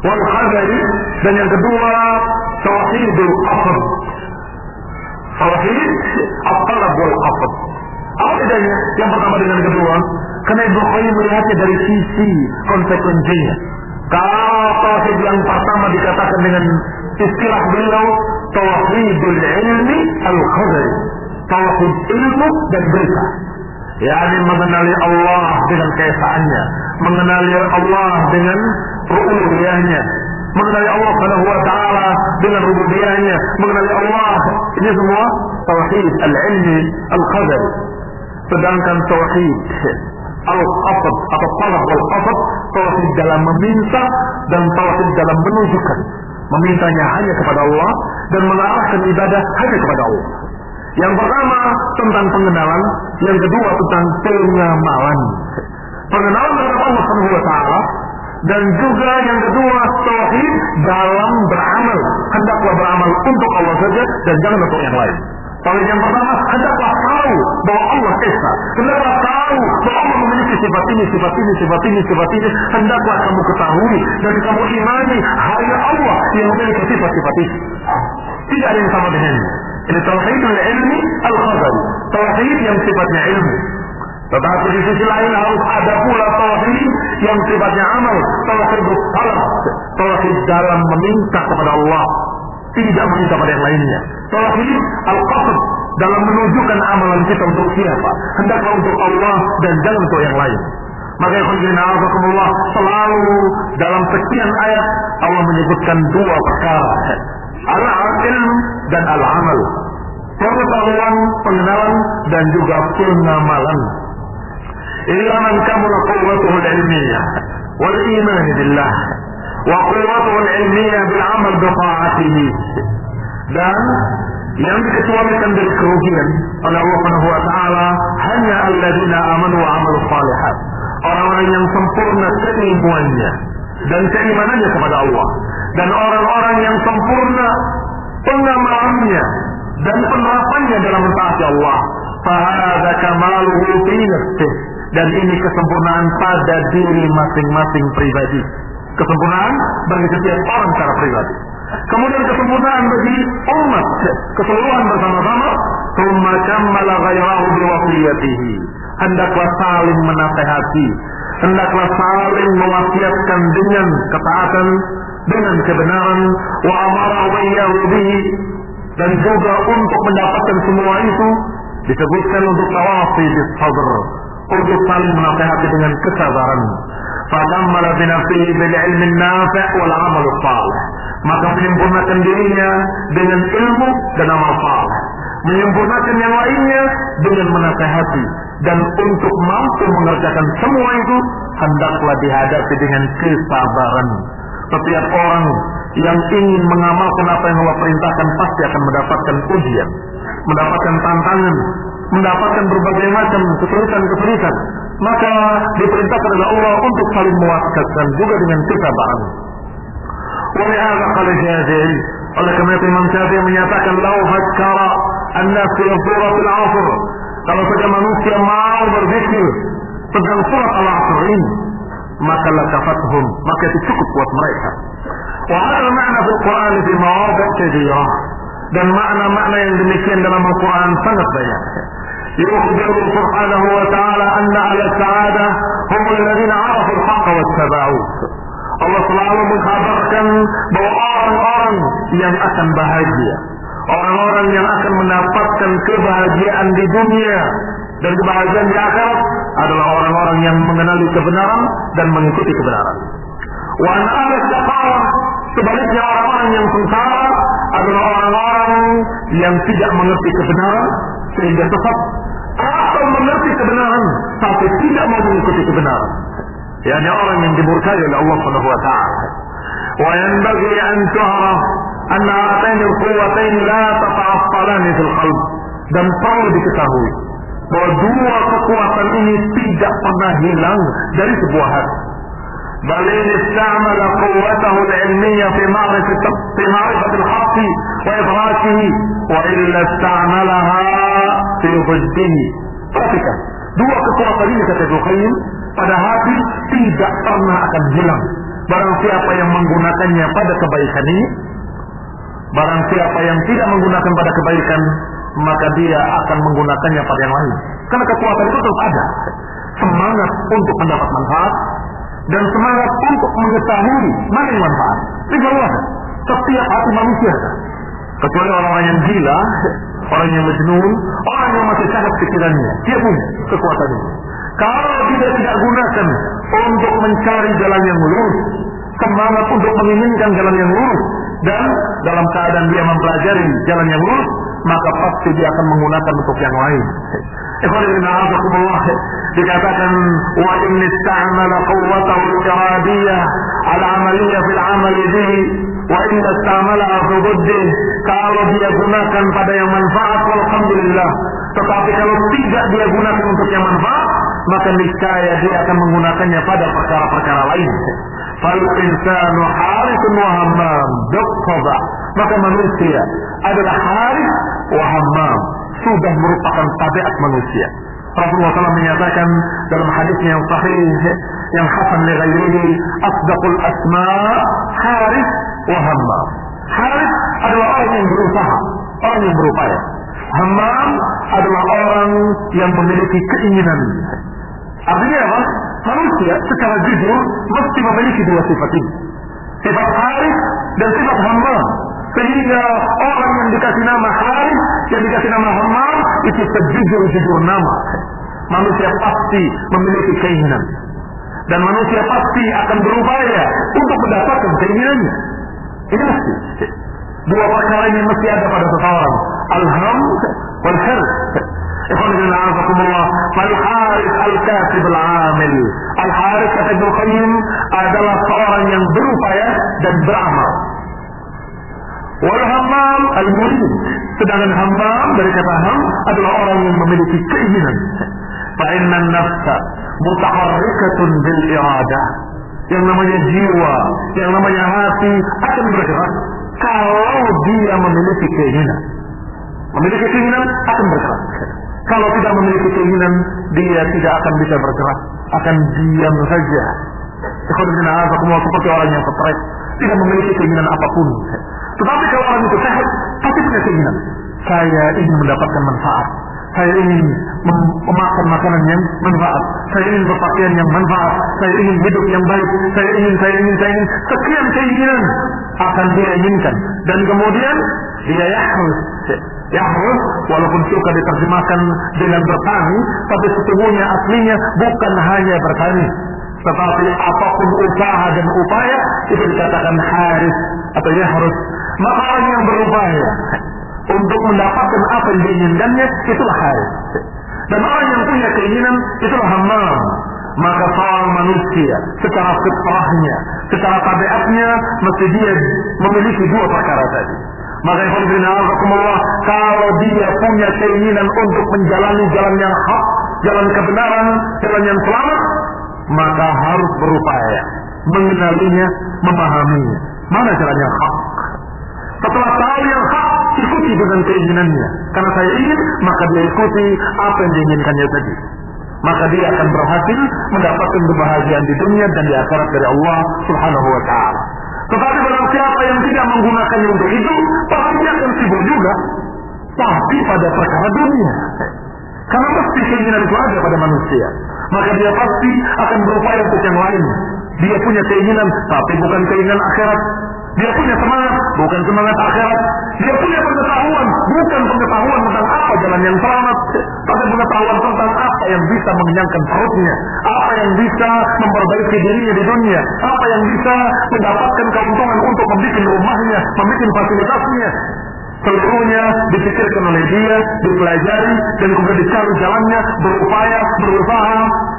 wal qadari, dan yang kedua tauhidul qasd. Tauhid al-talab wal qasd. Apa bedanya yang pertama dengan yang kedua? Karena Ibnu Qayyim melihatnya dari sisi konsekuensinya. Kalau tauhid yang pertama dikatakan dengan istilah beliau tauhidul ilmi al-qadari, tauhid ilmu dan berita, yakni mengenali Allah dengan keesaannya, mengenali Allah dengan uluhiyahnya, mengenali Allah Subhanahu wa taala dengan rububiyahnya, mengenali Allah. Ini semua tauhid al-ilmi al-qadari. Sedangkan tauhid al-qasd atau talab wal qasd, tauhid dalam meminta dan tauhid dalam menunjukkan. Memintanya hanya kepada Allah dan mengarahkan ibadah hanya kepada Allah. Yang pertama tentang pengenalan, yang kedua tentang pengamalan. Pengenalan terhadap Allah Subhanahu wa taala, dan juga yang kedua tauhid dalam beramal. Hendaklah beramal untuk Allah saja dan jangan untuk yang lain. Tauhid yang pertama, hendaklah tahu bahwa Allah Esa. Hendaklah tahu bahwa Allah memiliki sifat ini, sifat ini, sifat ini, sifat ini. Hendaklah kamu ketahui dan kamu imani hanya Allah yang memiliki sifat-sifat itu. Tidak ada yang sama dengannya. Ini tauhidul ilmi al-qadari, tauhid yang sifatnya ilmu. Tetapi di sisi lain harus ada pula tauhid yang sifatnya amal, tauhid talab, tauhid dalam meminta kepada Allah, tidak meminta pada yang lainnya. Tauhid al-qasd dalam menunjukkan amalan kita untuk siapa, hendaklah untuk Allah dan jangan untuk yang lain. Maka Allah selalu dalam sekian ayat Allah menyebutkan dua perkara, al-ilm dan al-amal, pengetahuan, pengenalan dan juga pengamalan. Illa man kamula quwwatuhu al-ilmiyah wal iman billah wa quwwatuhu al-ilmiyah bil amal bi ta'atihi. Dan yang dikecualikan dari kerugian oleh Allah Subhanahu wa taala hanya alladzina amanu wa amalus shalihat, orang-orang yang sempurna keilmuannya dan keimanannya kepada Allah, dan orang-orang yang sempurna pengamalannya dan penerapannya dalam mentaati Allah. Fahadza kamaluhu fi nafsihi, dan ini kesempurnaan pada diri masing-masing pribadi, kesempurnaan bagi setiap orang secara pribadi. Kemudian kesempurnaan bagi umat keseluruhan bersama-sama. Tsumma kammala ghairahu biwasiyatihi, hendaklah saling menasehati, hendaklah saling mewasiatkan dengan ketaatan, dengan kebenaran. Wa amara ghayyahu bihi, dan juga untuk mendapatkan semua itu disebutkan untuk tawasi bis sabr, untuk saling menasehati dengan kesabaran. Fakammala bi nafsihi bil ilmi an-nafi' wal 'amal salih, maka menyempurnakan dirinya dengan ilmu dan amal saleh. menyempurnakan yang lainnya dengan menasihati. Dan untuk mampu mengerjakan semua itu, hendaklah dihadapi dengan kesabaran. Setiap orang yang ingin mengamalkan apa yang Allah perintahkan pasti akan mendapatkan ujian, mendapatkan tantangan, mendapatkan berbagai macam kesulitan-kesulitan. Maka diperintahkan oleh Allah untuk saling mewasatkan juga dengan kesabaran. Walihada qala Syafi'i, oleh karena itu Imam Syafi'i menyatakan, lau fakkara an-nas fi suratil 'asr, kalau saja manusia mau berpikir tentang surat Al-'Asr ini, maka lakafathum, maka itu cukup buat mereka. Wa hadha ma'na fil Qur'an fi mawadhi' katsirah, dan makna-makna yang demikian dalam Al-Quran sangat banyak. Yukhbiru subhanahu wa ta'ala anna ala sa'adah hum alladhina 'arafu al-haqqa wattaba'uh. Allah selalu mengkabarkan bahwa orang-orang yang akan bahagia, orang-orang yang akan mendapatkan kebahagiaan di dunia dan kebahagiaan di akhirat adalah orang-orang yang mengenali kebenaran dan mengikuti kebenaran. Wa an al-shaqawah, sebaliknya orang-orang yang sengsara adalah orang-orang yang tidak mengerti kebenaran sehingga sesat, atau mengerti kebenaran tapi tidak mau mengikuti kebenaran. Yani orang yang dimurkai oleh Allah Subhanahu wa taala. Wa yanbaghi an tu'raf anna hataini al-quwwatain la tata'affalani fil qalb, dan perlu diketahui bahwa dua kekuatan ini tidak pernah hilang dari sebuah hati. Bal in istamala quwwatahu al-'ilmiyyah fi ma'rifati al-haqq wa idrakihi wa illa istamalaha fi dhiddihi. Perhatikan, dua kekuatan ini kata Ibnu Qayyim pada hati tidak pernah akan hilang. Barang siapa yang menggunakannya pada kebaikan ini, barang siapa yang tidak menggunakan pada kebaikan, maka dia akan menggunakannya pada yang lain. Karena kekuatan itu tetap ada. Semangat untuk mendapat manfaat dan semangat untuk mengetahui mana yang manfaat. Itu Allah. Setiap hati manusia, kecuali orang-orang yang gila, orang yang majnun, orang yang masih sangat pikirannya, dia punya kekuatan ini. Kalau dia tidak gunakan untuk mencari jalan yang lurus, semangat untuk menginginkan jalan yang lurus, dan dalam keadaan dia mempelajari jalan yang lurus, maka pasti dia akan menggunakan untuk yang lain. Dikatakan wa in ista'mala quwwatahu al-iradiyah ala amaliyah fil amali bihi wa in istamalaha fi dhiddihi, kalau dia gunakan pada yang manfaat walhamdulillah, tetapi kalau tidak dia gunakan untuk yang manfaat, maka niscaya dia akan menggunakannya pada perkara-perkara lain. Fal insanu harithun wa hammam biqtada, maka manusia adalah harith wa hammam, sudah merupakan tabiat manusia. Rasulullah SAW menyatakan dalam hadisnya yang sahih, yang hasan li ghairihi, asdaqul asma' harith wa hammam. Harith adalah orang yang berusaha, orang yang berupaya. Hammam adalah orang yang memiliki keinginan. Artinya apa? Manusia secara jujur mesti memiliki dua sifat ini, sifat harith dan sifat hammam. Sehingga orang yang dikasih nama harith, yang dikasih nama hammam, itu sejujur-jujur nama. Manusia pasti memiliki keinginan, dan manusia pasti akan berupaya untuk mendapatkan keinginannya. Ini mesti. Dua perkara ini mesti ada pada seseorang, al-ham wal harith. Ikhwanuddin a'azakumullah, fal-harith al-kasib al-amil. Al-harith kata Ibnu Qayyim adalah seorang yang berupaya dan beramal. Wal-hammam al-murid, sedangkan hammam dari kata ham adalah orang yang memiliki keinginan. Fa'inna an-nafsa mutaharrikatun bil iradah. Yang namanya jiwa, yang namanya hati akan bergerak kalau dia memiliki keinginan. Memiliki keinginan akan bergerak. Kalau tidak memiliki keinginan, dia tidak akan bisa bergerak, akan diam saja. Seperti orang yang stres, tidak memiliki keinginan apapun. Tetapi kalau orang itu sehat, pasti punya keinginan. Saya ingin mendapatkan manfaat, saya ingin memakan makanan yang manfaat, saya ingin berpakaian yang manfaat, saya ingin hidup yang baik, saya ingin. Sekian keinginan akan dia inginkan. Dan kemudian dia yahrus, walaupun suka diterjemahkan dengan bertani, tapi sesungguhnya aslinya bukan hanya bertani, tetapi apapun usaha dan upaya itu dikatakan harith atau yahrus. Maka orang yang berupaya untuk mendapatkan apa yang diinginkannya, itulah haris. Dan orang yang punya keinginan, itulah hammam. Maka seorang manusia secara fitrahnya, secara tabiatnya, mesti dia memiliki dua perkara tadi. Maka kalau dia punya keinginan untuk menjalani jalan yang hak, jalan kebenaran, jalan yang selamat, maka harus berupaya mengenalinya, memahaminya. Mana jalan yang hak? Setelah tahu yang hak, ikuti dengan keinginannya. Karena saya ingin, maka dia ikuti apa yang diinginkannya tadi. Maka dia akan berhasil mendapatkan kebahagiaan di dunia dan di akhirat dari Allah Subhanahu wa ta'ala. Tetapi barang siapa yang tidak menggunakannya untuk itu, pasti dia akan sibuk juga, tapi pada perkara dunia. Karena pasti keinginan itu ada pada manusia, maka dia pasti akan berupaya untuk yang lain. Dia punya keinginan, tapi bukan keinginan akhirat. Dia punya semangat, bukan semangat akhirat. Dia punya pengetahuan, bukan pengetahuan tentang apa jalan yang selamat, tapi pengetahuan tentang apa yang bisa mengenyangkan perutnya, apa yang bisa memperbaiki dirinya di dunia, apa yang bisa mendapatkan keuntungan untuk membuat rumahnya, membuat fasilitasnya. Seluruhnya dipikirkan oleh dia, dipelajari, dan kemudian dicari jalannya, berupaya, berusaha.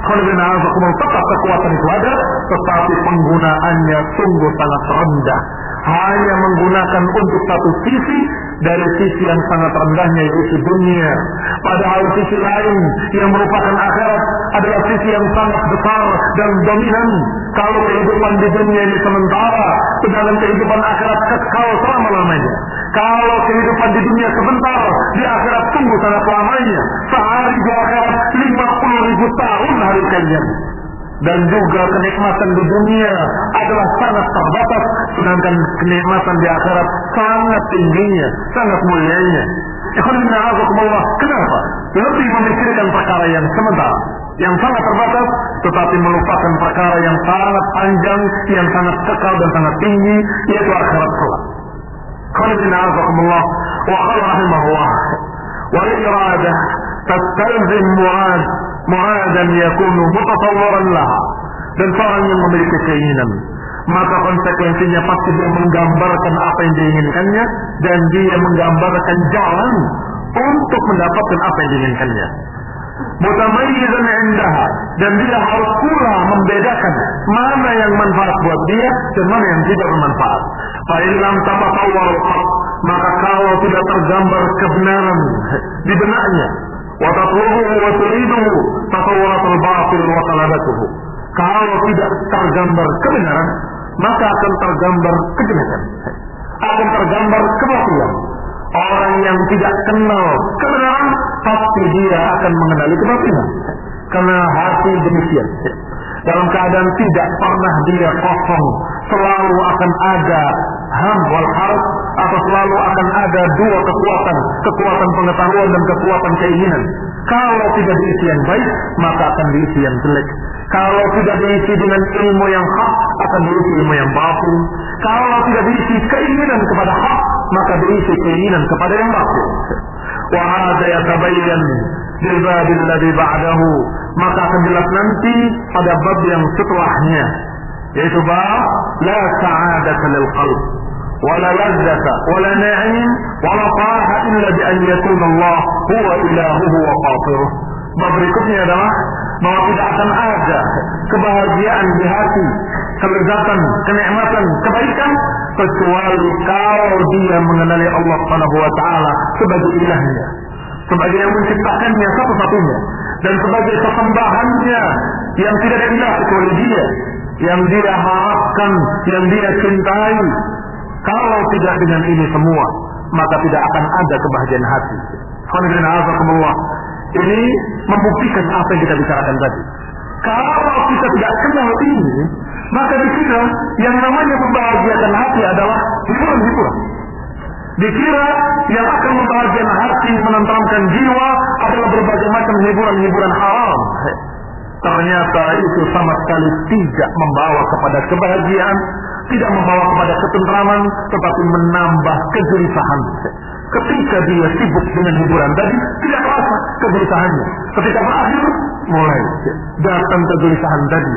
Tetap kekuatan itu ada, tetapi penggunaannya sungguh sangat rendah. Hanya menggunakan untuk satu sisi dari sisi yang sangat rendahnya, yaitu dunia. Padahal sisi lain yang merupakan akhirat adalah sisi yang sangat besar dan dominan. Kalau kehidupan di dunia ini sementara, sedangkan kehidupan akhirat kekal selama-lamanya. Kalau kehidupan di dunia sebentar, di akhirat sungguh sangat lamanya. Sehari di akhirat 50.000 tahun hari kalian. Dan juga kenikmatan di dunia adalah sangat terbatas, sedangkan kenikmatan di akhirat sangat tingginya, sangat mulianya. Kenapa? Lebih memikirkan perkara yang sementara, yang sangat terbatas, tetapi melupakan perkara yang sangat panjang, yang sangat kekal dan sangat tinggi, yaitu akhirat kelak. وقال رحمه الله والإرادة تستلزم مرادا يكون متصورا لها. Dan seorang yang memiliki keinginan, maka konsekuensinya pasti dia menggambarkan apa yang diinginkannya, dan dia menggambarkan jalan untuk mendapatkan apa yang diinginkannya. Mutamayyizan indaha, dan dia harus pula membedakan mana yang manfaat buat dia dan mana yang tidak bermanfaat. Fa in lam tatasawwar al-haq, maka kalau tidak tergambar kebenaran di benaknya, wa tatlubuhu wa turiduhu tasawwurat al-batil wa talabatuhu. Kalau tidak tergambar kebenaran, maka akan tergambar kejelekan, akan tergambar kebatilan. Orang yang tidak kenal kebenaran, pasti dia akan mengenali kebatilan. Karena hati demikian, dalam keadaan tidak pernah dia kosong, selalu akan ada ham wal harf, atau selalu akan ada dua kekuatan, kekuatan pengetahuan dan kekuatan keinginan. Kalau tidak diisi yang baik, maka akan diisi yang jelek. Kalau tidak diisi dengan ilmu yang hak, akan diisi ilmu yang batil. Kalau tidak diisi keinginan kepada hak, maka diisi keinginan kepada yang batil. Wa hadza yatabayyan bil bab alladhi ba'dahu, maka akan jelas nanti pada bab yang setelahnya, yaitu bab la sa'adata lil qalb wala ladzata wala na'im wala farah illa bi an yakuna Allah huwa ilahuhu wa fatiruh. Bab berikutnya adalah bahwa tidak akan ada kebahagiaan di hati, kelezatan, kenikmatan, kebaikan, kecuali kalau dia mengenali Allah Subhanahu wa ta'ala sebagai ilahnya, sebagai yang menciptakannya satu-satunya, dan sebagai sesembahannya yang tidak ada ilah kecuali dia, yang dia harapkan, yang dia cintai. Kalau tidak dengan ini semua, maka tidak akan ada kebahagiaan hati. Ini membuktikan apa yang kita bicarakan tadi. Kalau kita tidak kenal ini, maka dikira yang namanya membahagiakan hati adalah hiburan-hiburan. Dikira yang akan membahagiakan hati, menenteramkan jiwa adalah berbagai macam hiburan-hiburan haram. Ternyata itu sama sekali tidak membawa kepada kebahagiaan, tidak membawa kepada ketentraman, tetapi menambah kegelisahan. Ketika dia sibuk dengan hiburan tadi, tidak terasa kegelisahannya. Ketika berakhir, mulai datang kegelisahan tadi,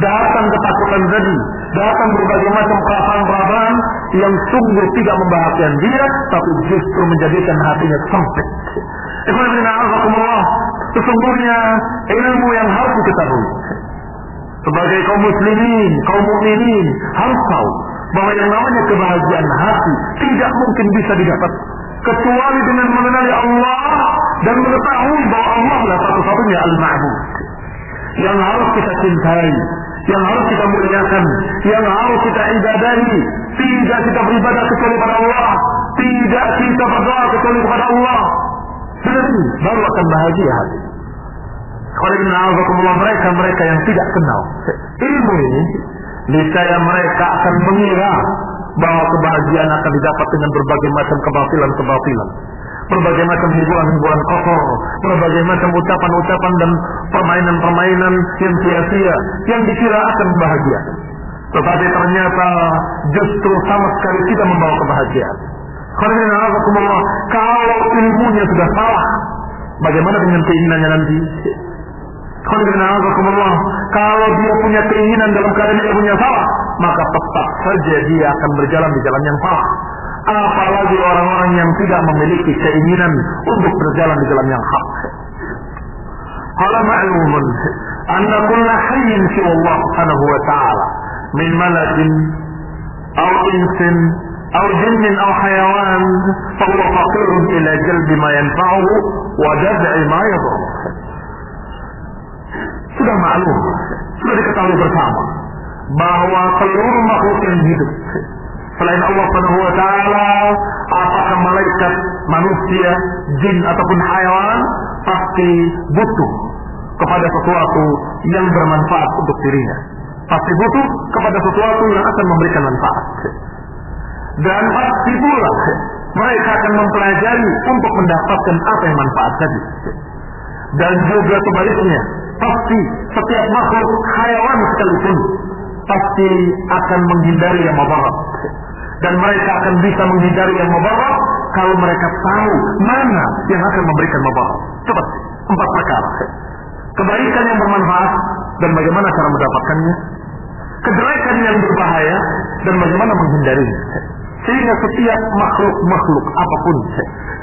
datang ketakutan tadi, datang berbagai macam perasaan-perasaan yang sungguh tidak membahagiakan dia, tapi justru menjadikan hatinya sempit. Sesungguhnya ilmu yang harus diketahui sebagai kaum muslimin, kaum mukminin harus tahu bahwa yang namanya kebahagiaan hati tidak mungkin bisa didapat kecuali dengan mengenali Allah dan mengetahui bahwa Allah adalah satu-satunya al-ma'bud yang harus kita cintai, yang harus kita muliakan, yang harus kita ibadahi. Tidak kita beribadah kecuali kepada Allah, tidak kita berdoa kecuali kepada Allah. Baru akan bahagia hati. Mereka yang tidak kenal ilmu ini, niscaya mereka akan mengira bahwa kebahagiaan akan didapat dengan berbagai macam kebatilan-kebatilan, berbagai macam hiburan-hiburan kotor, berbagai macam ucapan-ucapan dan permainan-permainan yang sia-sia yang dikira akan bahagia, tetapi ternyata justru sama sekali tidak membawa kebahagiaan. Kalau ilmunya sudah salah, bagaimana dengan keinginannya nanti? Kalau dia punya keinginan dalam keadaan ilmunya salah, maka tetap saja dia akan berjalan di jalan yang salah. Apalagi orang-orang yang tidak memiliki keinginan untuk berjalan di jalan yang hak. Qala ma'lumun anna kulla hayyin siwa Allah subhanahu wa ta'ala min malakin aw insin aw jinnin aw hayawan fa huwa faqirun ila jalbi ma yanfa'uhu wa daf'i ma yadurruh. Sudah maklum, sudah diketahui bersama bahwa seluruh makhluk yang hidup selain Allah Subhanahu wa taala, apakah malaikat, manusia, jin ataupun hayawan, pasti butuh kepada sesuatu yang bermanfaat untuk dirinya. Pasti butuh kepada sesuatu yang akan memberikan manfaat. Dan pasti pula mereka akan mempelajari untuk mendapatkan apa yang manfaat tadi. Dan juga sebaliknya, pasti setiap makhluk hayawan sekalipun pasti akan menghindari yang mudarat. Dan mereka akan bisa menghindari yang mudarat kalau mereka tahu mana yang akan memberikan mudarat. Cepat, 4 perkara. Kebaikan yang bermanfaat dan bagaimana cara mendapatkannya. Kejelekan yang berbahaya dan bagaimana menghindarinya. Sehingga setiap makhluk apapun,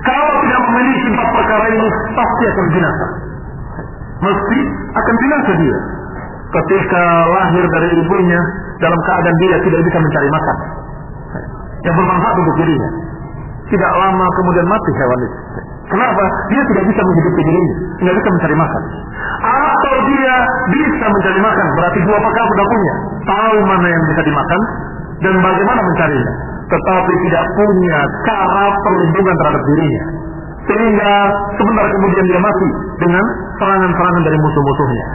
kalau tidak memiliki 4 perkara ini, pasti akan binasa. Mesti akan binasa dia. Ketika lahir dari ibunya dalam keadaan dia tidak bisa mencari makan yang bermanfaat untuk dirinya, tidak lama kemudian mati hewan itu. Kenapa? Dia tidak bisa menghidupi dirinya, tidak bisa mencari makan. Atau dia bisa mencari makan, berarti 2 perkara sudah punya, tahu mana yang bisa dimakan dan bagaimana mencarinya, tetapi tidak punya cara perlindungan terhadap dirinya, sehingga sebentar kemudian dia mati dengan serangan-serangan dari musuh-musuhnya.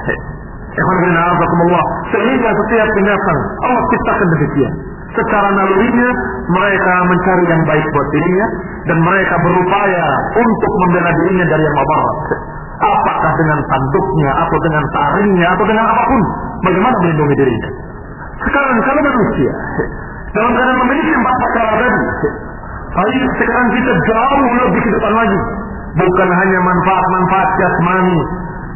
Sehingga setiap binatang Allah ciptakan demikian. Secara nalurinya mereka mencari yang baik buat dirinya dan mereka berupaya untuk membela dirinya dari yang mudarat. Apakah dengan tanduknya atau dengan taringnya atau dengan apapun, bagaimana melindungi dirinya. Sekarang kalau manusia dalam keadaan memiliki 4 perkara tadi, tapi sekarang kita jauh lebih ke depan lagi. Bukan hanya manfaat-manfaat jasmani,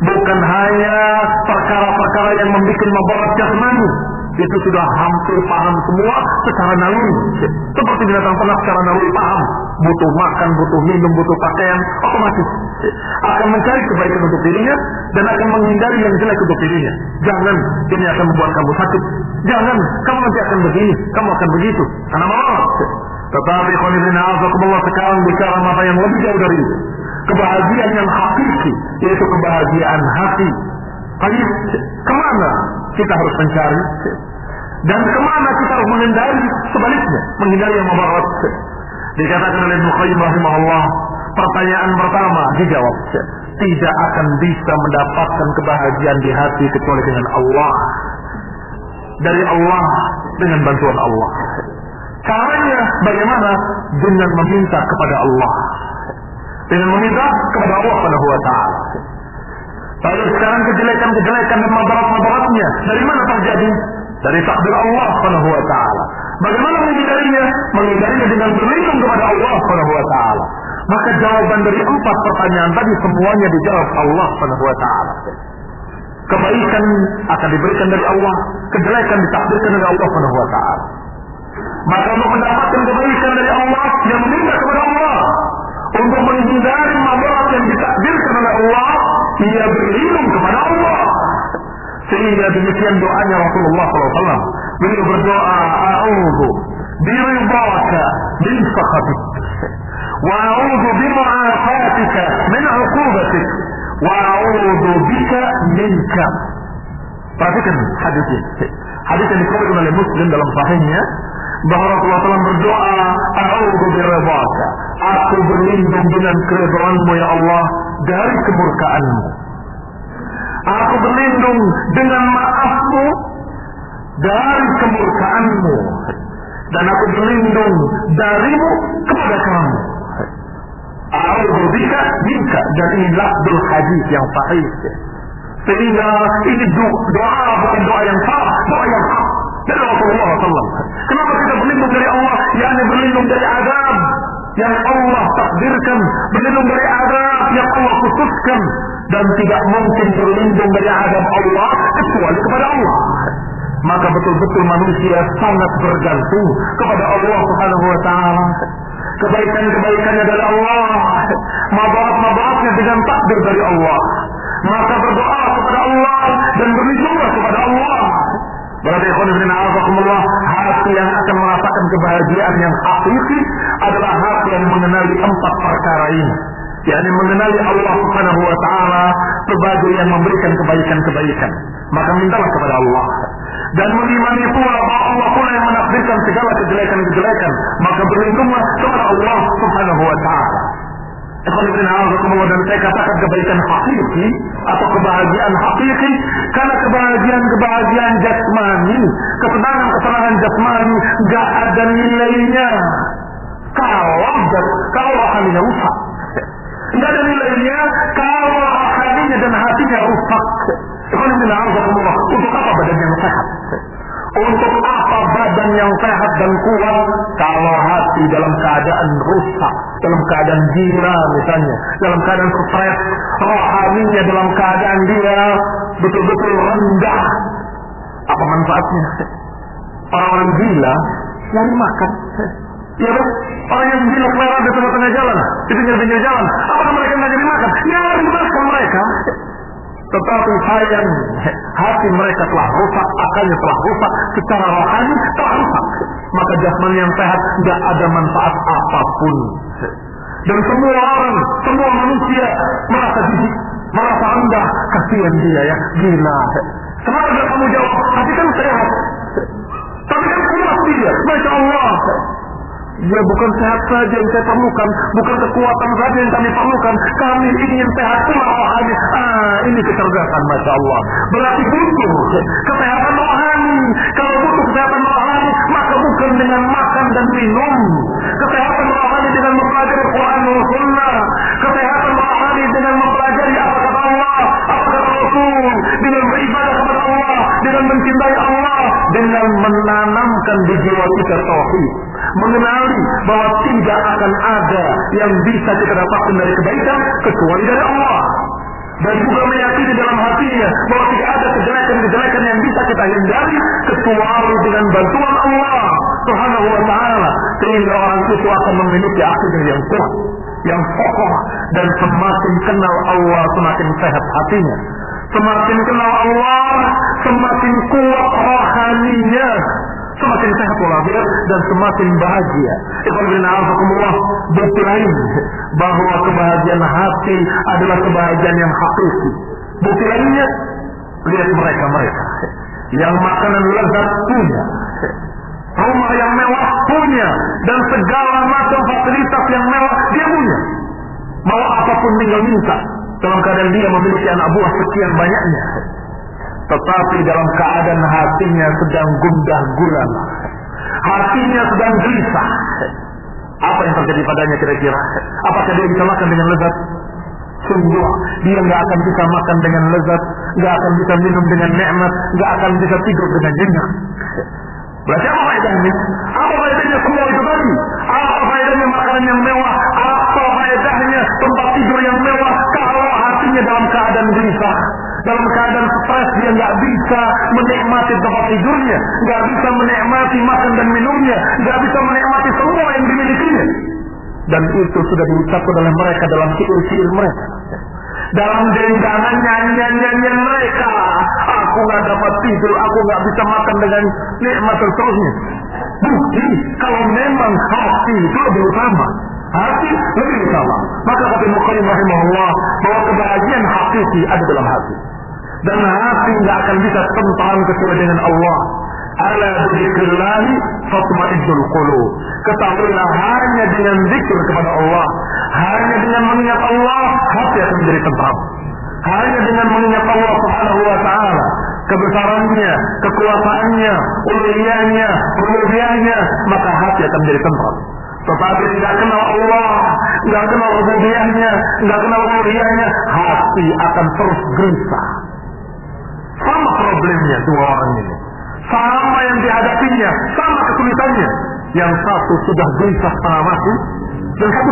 bukan hanya perkara-perkara yang membuat mudarat jasmani, itu sudah hampir paham semua secara naluri. Seperti binatang ternak secara naluri paham, butuh makan, butuh minum, butuh pakaian, otomatis akan mencari kebaikan untuk dirinya dan akan menghindari yang jelek untuk dirinya. Jangan, ini akan membuat kamu sakit. Jangan, kamu nanti akan begini, kamu akan begitu. Karena maaf. Tetapi sekarang bicara apa yang lebih jauh dari itu. Kebahagiaan yang hakiki, yaitu kebahagiaan hati. Tapi kemana kita harus mencari? Dan kemana kita harus menghindari? Sebaliknya, menghindari yang mudarat. Dikatakan oleh Ibnu Qayyim rahimahullah, pertanyaan pertama dijawab, tidak akan bisa mendapatkan kebahagiaan di hati kecuali dengan Allah. Dari Allah, dengan bantuan Allah. Caranya bagaimana? Dengan meminta kepada Allah. Dengan meminta kepada Allah Subhanahu wa taala. Lalu sekarang kejelekan-kejelekan dan mudarat-mudaratnya dari mana terjadi? Dari takdir Allah Subhanahu wa taala. Bagaimana menghindarinya? Menghindarinya dengan berlindung kepada Allah Subhanahu wa taala. Maka jawaban dari 4 pertanyaan tadi semuanya dijawab Allah Subhanahu wa taala. Kebaikan akan diberikan dari Allah, kejelekan ditakdirkan dari Allah Subhanahu wa taala. Maka untuk mendapatkan kebaikan dari Allah, yang meminta kepada Allah untuk menghindari madarat yang ditakdirkan oleh Allah, ia berlindung kepada Allah. Sehingga demikian doanya Rasulullah SAW. Beliau berdoa, a'udzu biridhaka min sakhatik, wa a'udzu bimu'afatika min 'uqubatik, wa a'udzu bika minka. Perhatikan hadis ini. Hadis yang dikeluarkan oleh Muslim dalam sahihnya, bahwa Rasulullah SAW berdoa, a'udzu biridhaka, aku berlindung dengan keridhaan-Mu ya Allah dari kemurkaan-Mu. Aku berlindung dengan maaf-Mu dari kemurkaan-Mu, dan aku berlindung dari-Mu kepada Kamu. A'udzu bika minka, dan ini lafzul hadis yang sahih. Sehingga ini doa bukan doa yang salah, doa yang hak dari Rasulullah SAW. Kenapa kita berlindung dari Allah? Yakni berlindung dari azab yang Allah takdirkan, berlindung dari azab yang Allah khususkan, dan tidak mungkin berlindung dari azab Allah kecuali kepada Allah. Maka betul-betul manusia sangat bergantung kepada Allah Subhanahu wa taala. Kebaikan-kebaikannya dari Allah, madarat-madaratnya dengan takdir dari Allah. Maka berdoa kepada Allah dan berlindunglah kepada Allah. Berarti hati yang akan merasakan kebahagiaan yang hakiki adalah hati yang mengenali 4 perkara ini. yakni mengenali Allah Subhanahu wa taala sebagai yang memberikan kebaikan-kebaikan. Maka mintalah kepada Allah dan mengimani pula bahwa Allah pula yang menakdirkan segala kejelekan-kejelekan. Maka berlindunglah kepada Allah Subhanahu wa taala. Dan saya katakan kebaikan hakiki atau kebahagiaan hakiki karena kebahagiaan jasmani, kesenangan jasmani gak ada nilainya kalau rohaninya rusak. Gak ada nilainya kalau rohaninya dan hatinya rusak. Untuk apa badan yang sehat? Untuk apa badan yang sehat dan kuat kalau hati dalam keadaan rusak, dalam keadaan gila misalnya, dalam keadaan stres, rohaninya dalam keadaan dia betul-betul rendah? Apa manfaatnya? Orang-orang gila nyari makan, ya kan? Orang yang gila kelewat di tengah-tengah jalan, di pinggir-pinggir jalan, apakah mereka nggak nyari makan? Nyari makan mereka. Tetapi sayang, hati mereka telah rusak, akalnya telah rusak, secara rohani telah rusak. Maka jasmani yang sehat tidak ada manfaat apapun. Dan semua orang, semua manusia merasa jijik, merasa rendah. Kasihan dia ya, gila. Kenapa tidak kamu jawab? Hati kan sehat. Tapi kan kuat dia, Masya Allah. Ya bukan sehat saja yang saya perlukan, bukan kekuatan saja yang kami perlukan. Kami ingin sehat pula rohani. Ini kecerdasan, Masya Allah. Berarti butuh kesehatan rohani. Kalau butuh kesehatan rohani, maka bukan dengan makan dan minum. Kesehatan rohani dengan mempelajari Quran dan Sunnah. Kesehatan rohani dengan mempelajari apa kata Allah, apa kata Rasul, dengan beribadah kepada Allah, dengan mencintai Allah, dengan menanamkan di jiwa kita tauhid. Mengenali bahwa tidak akan ada yang bisa kita dapatkan dari kebaikan kecuali dari Allah, dan juga meyakini dalam hatinya bahwa tidak ada kejelekan-kejelekan yang bisa kita hindari kecuali dengan bantuan Allah Subhanahu wa taala. Sehingga orang itu akan memiliki akidah yang kuat, yang kokoh, dan semakin kenal Allah semakin sehat hatinya. Semakin kenal Allah semakin kuat rohaninya, semakin sehat walafiat dan semakin bahagia. Bukti lain bahwa kebahagiaan hati adalah kebahagiaan yang hakiki. Bukti lainnya, lihat mereka yang makanan lezat punya, rumah yang mewah punya, dan segala macam fasilitas yang mewah dia punya. Mau apapun tinggal minta, dalam keadaan dia memiliki anak buah sekian banyaknya. Tetapi dalam keadaan hatinya sedang gundah gulana, hatinya sedang gelisah. Apa yang terjadi padanya kira-kira? Apakah dia bisa makan dengan lezat? Sungguh dia nggak akan bisa makan dengan lezat, nggak akan bisa minum dengan nikmat, nggak akan bisa tidur dengan nyenyak. Berarti apa faedahnya? Apa faedahnya semua itu tadi? Apa faedahnya makanan yang mewah? Apa faedahnya tempat tidur yang mewah kalau hatinya hatinya dalam keadaan gelisah, dalam keadaan stres, dia nggak bisa menikmati tempat tidurnya, nggak bisa menikmati makan dan minumnya, nggak bisa menikmati semua yang dimilikinya. Dan itu sudah diucapkan oleh mereka dalam syair-syair mereka, dalam dendangnya, nyanyian mereka. Aku nggak dapat tidur, aku nggak bisa makan dengan nikmat dan seterusnya. Bukti kalau memang hati itu lebih utama, hati lebih utama. Maka kata Ibnu Qayyim rahimahullah bahwa kebahagiaan hakiki ada dalam hati, dan hati nggak akan bisa tentram kecuali dengan Allah. Ala dzikrillah tatma'innul qulub. Ketahuilah hanya dengan zikir kepada Allah, hanya dengan mengingat Allah, hati akan menjadi tentram. Hanya dengan mengingat Allah Subhanahu wa taala, kebesarannya, kekuasaannya, uluhiyahnya, rububiyahnya, maka hati akan menjadi tentram. Tetapi tidak kenal Allah, tidak kenal rububiyahnya, tidak kenal uluhiyahnya, hati akan terus gelisah. Sama problemnya dua orang ini, sama yang dihadapinya, sama kesulitannya. Yang satu sudah gelisah setengah mati, dan satu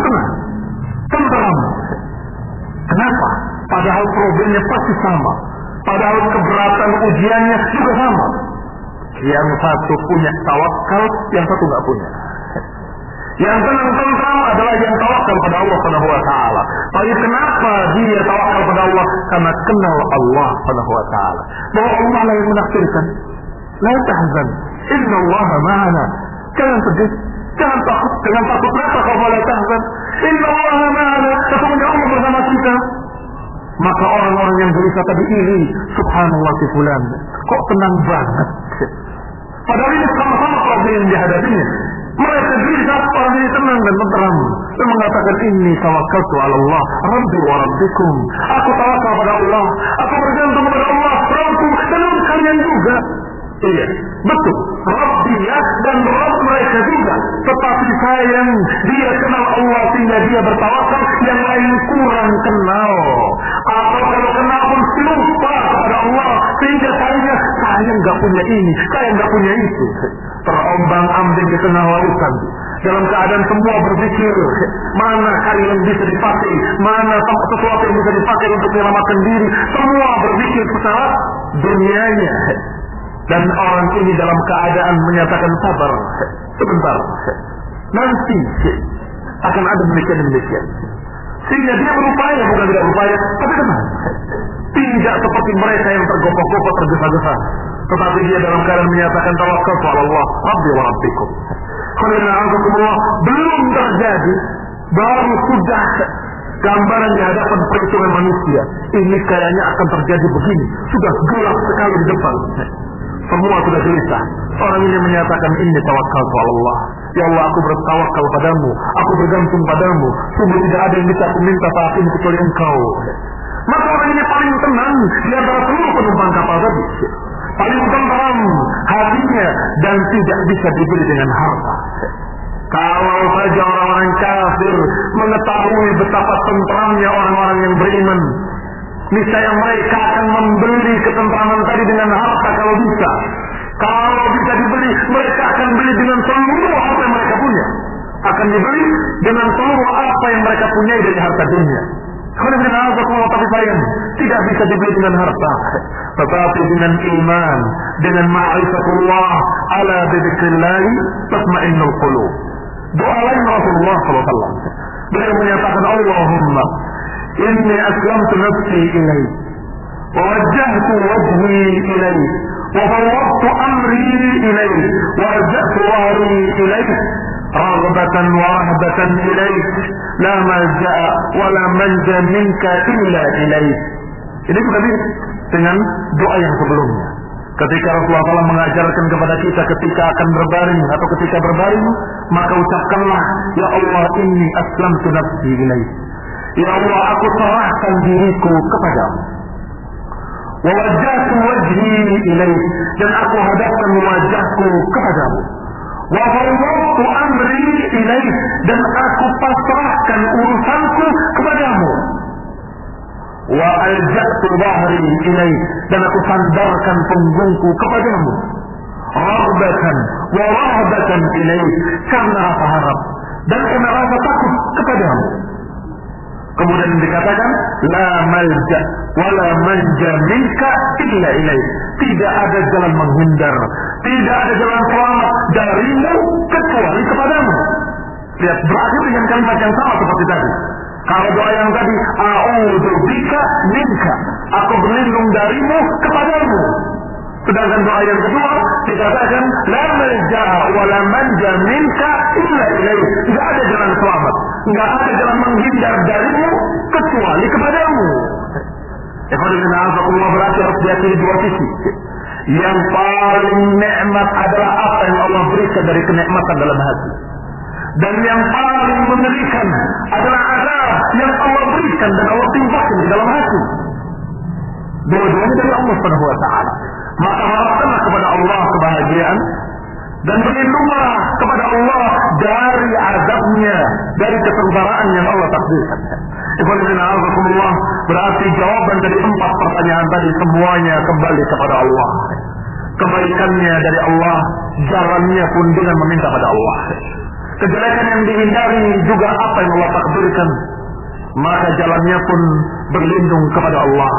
tentram. Kenapa? Padahal problemnya pasti sama, padahal keberatan ujiannya juga sama. Yang satu punya tawakal, yang satu nggak punya. Yang tenang-tentram adalah yang tawakal pada Allah Subhanahu wa taala. Tapi kenapa dia tawakal pada Allah? Karena kenal Allah Subhanahu wa taala, bahwa Allah lah yang menakdirkan. La tahzan, inna Allah ma'ana. Jangan sedih, jangan takut, kenapa kau la tahzan? Inna Allah ma'ana, sesungguhnya Allah bersama kita. Maka orang-orang yang gelisah tadi ini, subhanallah si fulan, kok tenang banget. Padahal ini sama-sama problem yang dihadapinya. Mereka gelisah, orang ini tenang dan tenteram. Dan mengatakan, inni tawakkaltu ala Allah, Rabbi wa Rabbikum. Aku tawakal pada Allah, aku bergantung kepada Allah, Rabbku, dan untuk kalian juga. Iya, betul. Rabbiyah dan Rabb mereka juga. Tetapi sayang, dia kenal Allah sehingga dia bertawakal, yang lain kurang kenal. Atau kalau kenal pun lupa kepada Allah, sehingga saya nggak punya ini, saya nggak punya itu. Terombang-ambing di tengah lautan, dalam keadaan semua berpikir mana kayu yang bisa dipakai, mana sesuatu yang bisa dipakai untuk menyelamatkan diri. Semua berpikir secara dunianya. Dan orang ini dalam keadaan menyatakan sabar, sebentar, nanti akan ada demikian. Sehingga dia berupaya, bukan tidak berupaya, tapi tenang. Tidak seperti mereka yang tergopoh-gopoh, tergesa-gesa. Tetapi dia dalam keadaan menyatakan tawakal kepada Allah, Rabbi wa Rabbikum. Belum terjadi, baru sudah gambaran di hadapan perhitungan manusia. Ini kayaknya akan terjadi begini. Sudah gelap sekali di depan. Semua sudah gelisah. Orang ini menyatakan, inni tawakkaltu ala Allah. Ya Allah, aku bertawakal padamu, aku bergantung padamu. Sungguh tidak ada yang bisa aku minta saat ini kecuali Engkau. Maka orang ini paling tenang di antara seluruh penumpang kapal tadi. Paling tenang hatinya dan tidak bisa dibeli dengan harta. Kalau saja orang-orang kafir mengetahui betapa tentramnya orang-orang yang beriman, niscaya mereka akan membeli ketentraman tadi dengan harta kalau bisa. Kalau bisa dibeli, mereka akan beli dengan seluruh apa yang mereka punya. Akan dibeli dengan seluruh apa yang mereka punyai dari harta dunia. Tapi sayang, tidak bisa dibeli dengan harta, tetapi dengan iman, dengan ma'rifatullah, ala bidzikrillah tatma'innul qulub. Doa lain Rasulullah SAW, beliau menyatakan, Allahumma inni aslamtu nafsi ilaik, wa wajjahtu wajhi ilaik, wa fawwadtu amri ilaik, wa raja'tu dhahri ilaik, raghbatan wa rahbatan ilaik, la malja'a wa la manja minka illa ilaik. Ini juga dengan doa yang sebelumnya. Ketika Rasulullah SAW mengajarkan kepada kita ketika akan berbaring atau ketika berbaring, maka ucapkanlah, ya Allah, inni aslamtu nafsi ilaik. Ya Allah, aku serahkan diriku kepadamu. Wa wajjahtu wajhi ilaik, dan aku hadapkan wajahku kepadamu. Wa fawwadtu amri ilaik, dan aku pasrahkan urusanku kepadamu. Wa alja'tu dhahri ilaik, dan aku sandarkan punggungku kepadamu. Raghbatan wa rahbatan ilaik, karena rasa harap dan karena rasa takut kepadamu. Kemudian dikatakan la malja wala manja minka illa ilaih. Tidak ada jalan menghindar, tidak ada jalan selamat darimu kecuali kepadamu. Lihat, berakhir dengan kalimat yang sama seperti tadi. Kalau doa yang tadi a'udzu bika minka, aku berlindung darimu kepadamu. Sedangkan doa yang kedua dikatakan la malja wala manja minka illa ilaih. Tidak ada jalan selamat, tidak ada jalan menghindar darimu kecuali kepadamu. Allah berarti harus diakini dua sisi. Yang paling nikmat adalah apa yang Allah berikan dari kenikmatan dalam hati, dan yang paling mengerikan adalah azab yang Allah berikan dan Allah timpakan di dalam hati. Dua-duanya dari Allah Subhanahu wa taala. Maka harapkanlah kepada Allah kebahagiaan dan berlindunglah kepada Allah dari azabnya, dari kesengsaraan yang Allah takdirkan. Alhamdulillah, berarti jawaban dari 4 pertanyaan tadi semuanya kembali kepada Allah. Kebaikannya dari Allah, jalannya pun dengan meminta pada Allah. Kejelekan yang dihindari juga apa yang Allah takdirkan, maka jalannya pun berlindung kepada Allah.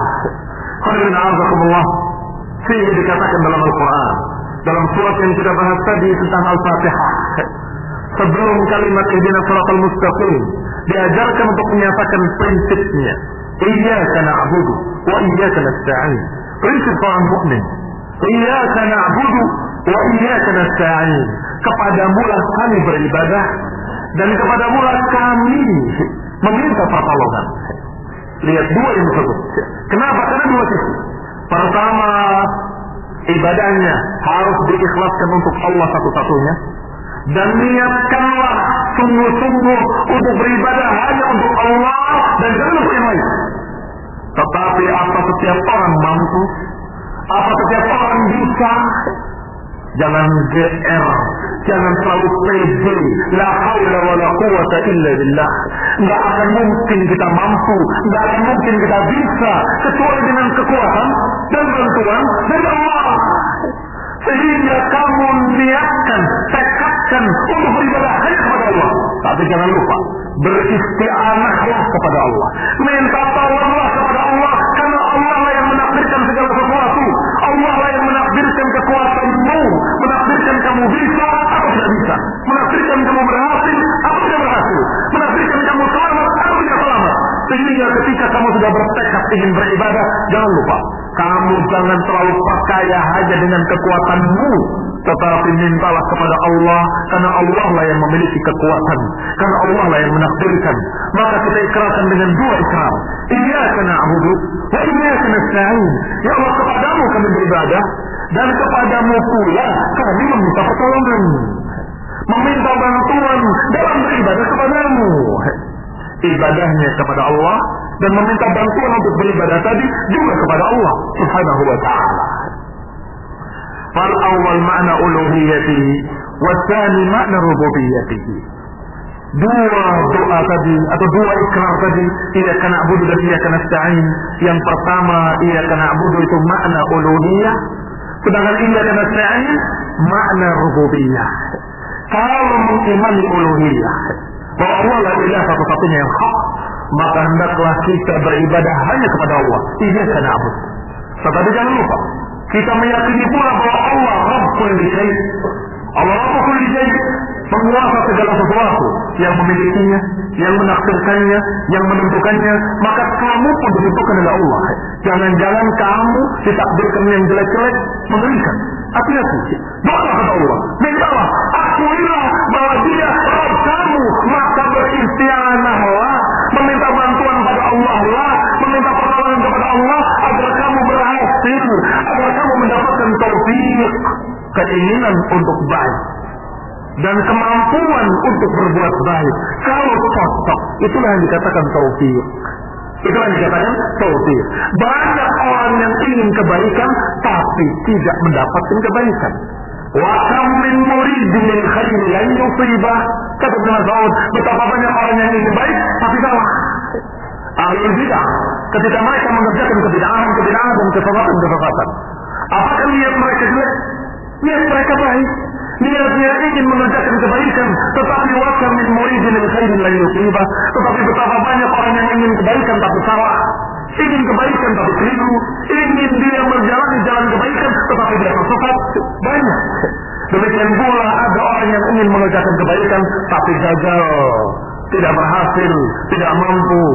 Alhamdulillah, sehingga dikatakan dalam Al-Quran, dalam surat yang kita bahas tadi tentang Al-Fatihah, sebelum kalimat ihdinas shiratal mustaqim diajarkan untuk menyatakan prinsipnya. Iyyaka na'budu wa iyyaka nasta'in. Prinsip seorang mukmin. Iyyaka na'budu wa iyyaka nasta'in. Kepadamulah kami beribadah dan kepadamulah kami meminta pertolongan. Lihat dua yang disebut. Kenapa? Karena dua sisi. Pertama, ibadahnya harus diikhlaskan untuk Allah satu-satunya, dan niatkanlah sungguh-sungguh untuk beribadah hanya untuk Allah dan jangan untuk yang lain. Tetapi apa setiap orang mampu, apa setiap orang bisa, jangan GR, jangan selalu pede. La haula wala quwwata illa billah. Enggak akan mungkin kita mampu, enggak akan mungkin kita bisa kecuali dengan kekuatan dan bantuan dari Allah. Sehingga kamu niatkan, tekadkan untuk beribadah hanya kepada Allah. Tapi jangan lupa, beristi'anahlah kepada Allah, minta tolonglah kepada Allah, karena Allah lah yang menakdirkan segala sesuatu. Allah lah yang menakdirkan kekuatanmu, menakdirkan kamu bisa atau tidak bisa, menakdirkan kamu berhasil atau tidak berhasil, menakdirkan kamu selamat atau tidak selamat. Sehingga ketika kamu sudah bertekad ingin beribadah, jangan lupa, kamu jangan terlalu percaya hanya dengan kekuatanmu, tetapi mintalah kepada Allah, karena Allah lah yang memiliki kekuatan, karena Allah lah yang menakdirkan. Maka kita ikrarkan dengan dua ikrar. Iyyaka na'budu wa iyyaka nasta'in. Ya Allah, kepadamu kami beribadah dan kepadamu pula kami meminta pertolongan, meminta bantuan dalam beribadah kepadamu. Ibadahnya kepada Allah dan meminta bantuan untuk beribadah tadi juga kepada Allah Subhanahu wa ta'ala. Fal awal makna uluhiyatihi wa tsani makna rububiyyatihi. Dua doa tadi atau dua ikrar tadi, iyyaka na'budu dan iyyaka nasta'in. Yang pertama, iyyaka na'budu itu makna uluhiyah, sedangkan iyyaka nasta'in makna rububiyyah. Kalau mengimani uluhiyah, bahwa Allah la ilaha satu-satunya yang hak, maka hendaklah kita beribadah hanya kepada Allah. Iyyaka na'budu. Tetapi jangan lupa, kita meyakini pula bahwa Allah Rabb kulli syai'. Allah Rabb kulli syai', penguasa segala sesuatu, yang memilikinya, yang menakdirkannya, yang menentukannya. Maka kamu pun ditentukan oleh Allah. Jangan-jangan kamu ditakdirkan yang jelek-jelek, mengerikan. Hati-hati, doa kepada Allah, mintalah, akuilah bahwa Dia Rabb kamu, maka beristi'anahlah, meminta bantuan pada Allah lah, meminta pertolongan kepada Allah agar kamu berhasil, agar kamu mendapatkan taufik, keinginan untuk baik dan kemampuan untuk berbuat baik. Kalau cocok, itulah yang dikatakan taufik. Itulah yang dikatakan taufik. Banyak orang yang ingin kebaikan tapi tidak mendapatkan kebaikan. Wa kam min muridin min khairin lan yusibah. Kata Ibnu Mas'ud, betapa banyak orang yang ingin baik tapi salah. Ahlul bidah, ketika mereka mengerjakan kebid'ahan dan kesesatan. Apakah niat mereka jelek? Niat mereka baik. niatnya ingin mengerjakan kebaikan, tetapi wa kam min muridin lil khairin la yusibah. Tetapi betapa banyak orang yang ingin kebaikan tapi salah, ingin kebaikan tapi keliru, ingin dia menjalani jalan kebaikan tetapi dia tersesat. Banyak. Demikian pula ada orang yang ingin mengerjakan kebaikan tapi gagal, tidak berhasil, tidak mampu.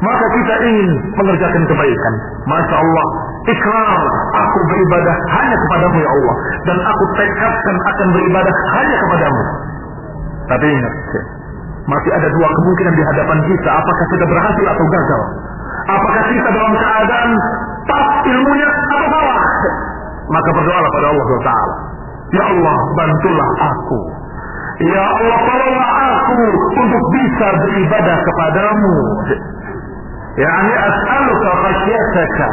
Maka kita ingin mengerjakan kebaikan. Masya Allah, ikrar, aku beribadah hanya kepadamu ya Allah, dan aku tekadkan akan beribadah hanya kepadamu. Tapi ingat, masih ada dua kemungkinan di hadapan kita. Apakah kita berhasil atau gagal? Apakah kita dalam keadaan pas ilmunya atau salah? Maka berdoalah pada Allah Ta'ala. Ya Allah, bantulah aku. Ya Allah, tolonglah aku untuk bisa beribadah kepadamu. Yani as'aluka khasyataka.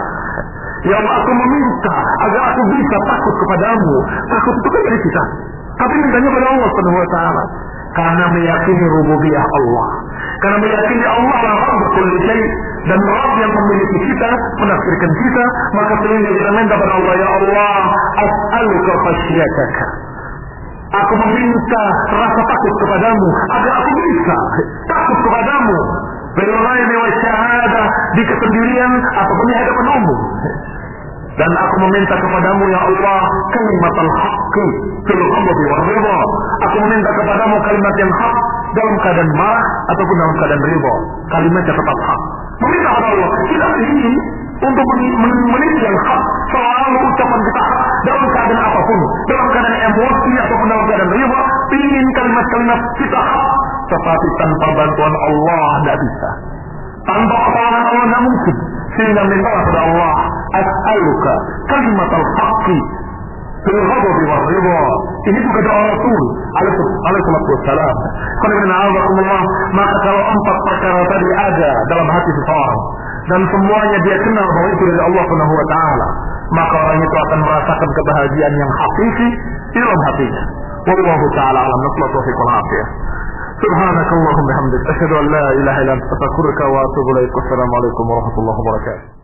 Ya Allah, aku meminta agar aku bisa takut kepadamu. Takut itu kan dari kita, tapi mintanya pada Allah Subhanahu wa taala. Karena meyakini rububiyah Allah, karena meyakini Allah adalah Rabb kulli syai, dan Rabb yang memiliki kita, menafsirkan kita, maka sehingga kita minta pada Allah, ya Allah, as'aluka khasyataka. Aku meminta rasa takut kepadamu agar aku bisa takut kepadamu. Bil-ghaib wa syahadah, di kesendirian ataupun di hadapan umum. Dan aku meminta kepadamu ya Allah kalimatul haqqi fil ghadabi war ridha. Aku meminta kepadamu kalimat yang hak dalam keadaan marah ataupun dalam keadaan ridha. Kalimatnya tetap hak. Meminta kepada Allah, kita ingin untuk meniti yang hak, selalu ucapan kita hak dalam keadaan apapun, dalam keadaan emosi ataupun dalam keadaan ridha. Ingin kalimat-kalimat kita hak, tetapi tanpa bantuan Allah tidak bisa. Tanpa pertolongan Allah tidak mungkin. Sehingga mintalah kepada Allah, as'aluka kalimatul haqqi fil ghadabi war ridha. Ini juga doa Rasul alaihi wassalam. Maka kalau 4 perkara tadi ada dalam hati seseorang dan semuanya dia kenal bahwa itu dari Allah Subhanahu wa taala, maka orang itu akan merasakan kebahagiaan yang hakiki di dalam hatinya. Wallahu taala alam. Nasallahu taufiq wal afiyah. Subhanakallahumma bihamdika asyhadu an la ilaha illa anta astaghfiruka wa atubu ilaik. Wassalamu alaikum warahmatullahi wabarakatuh.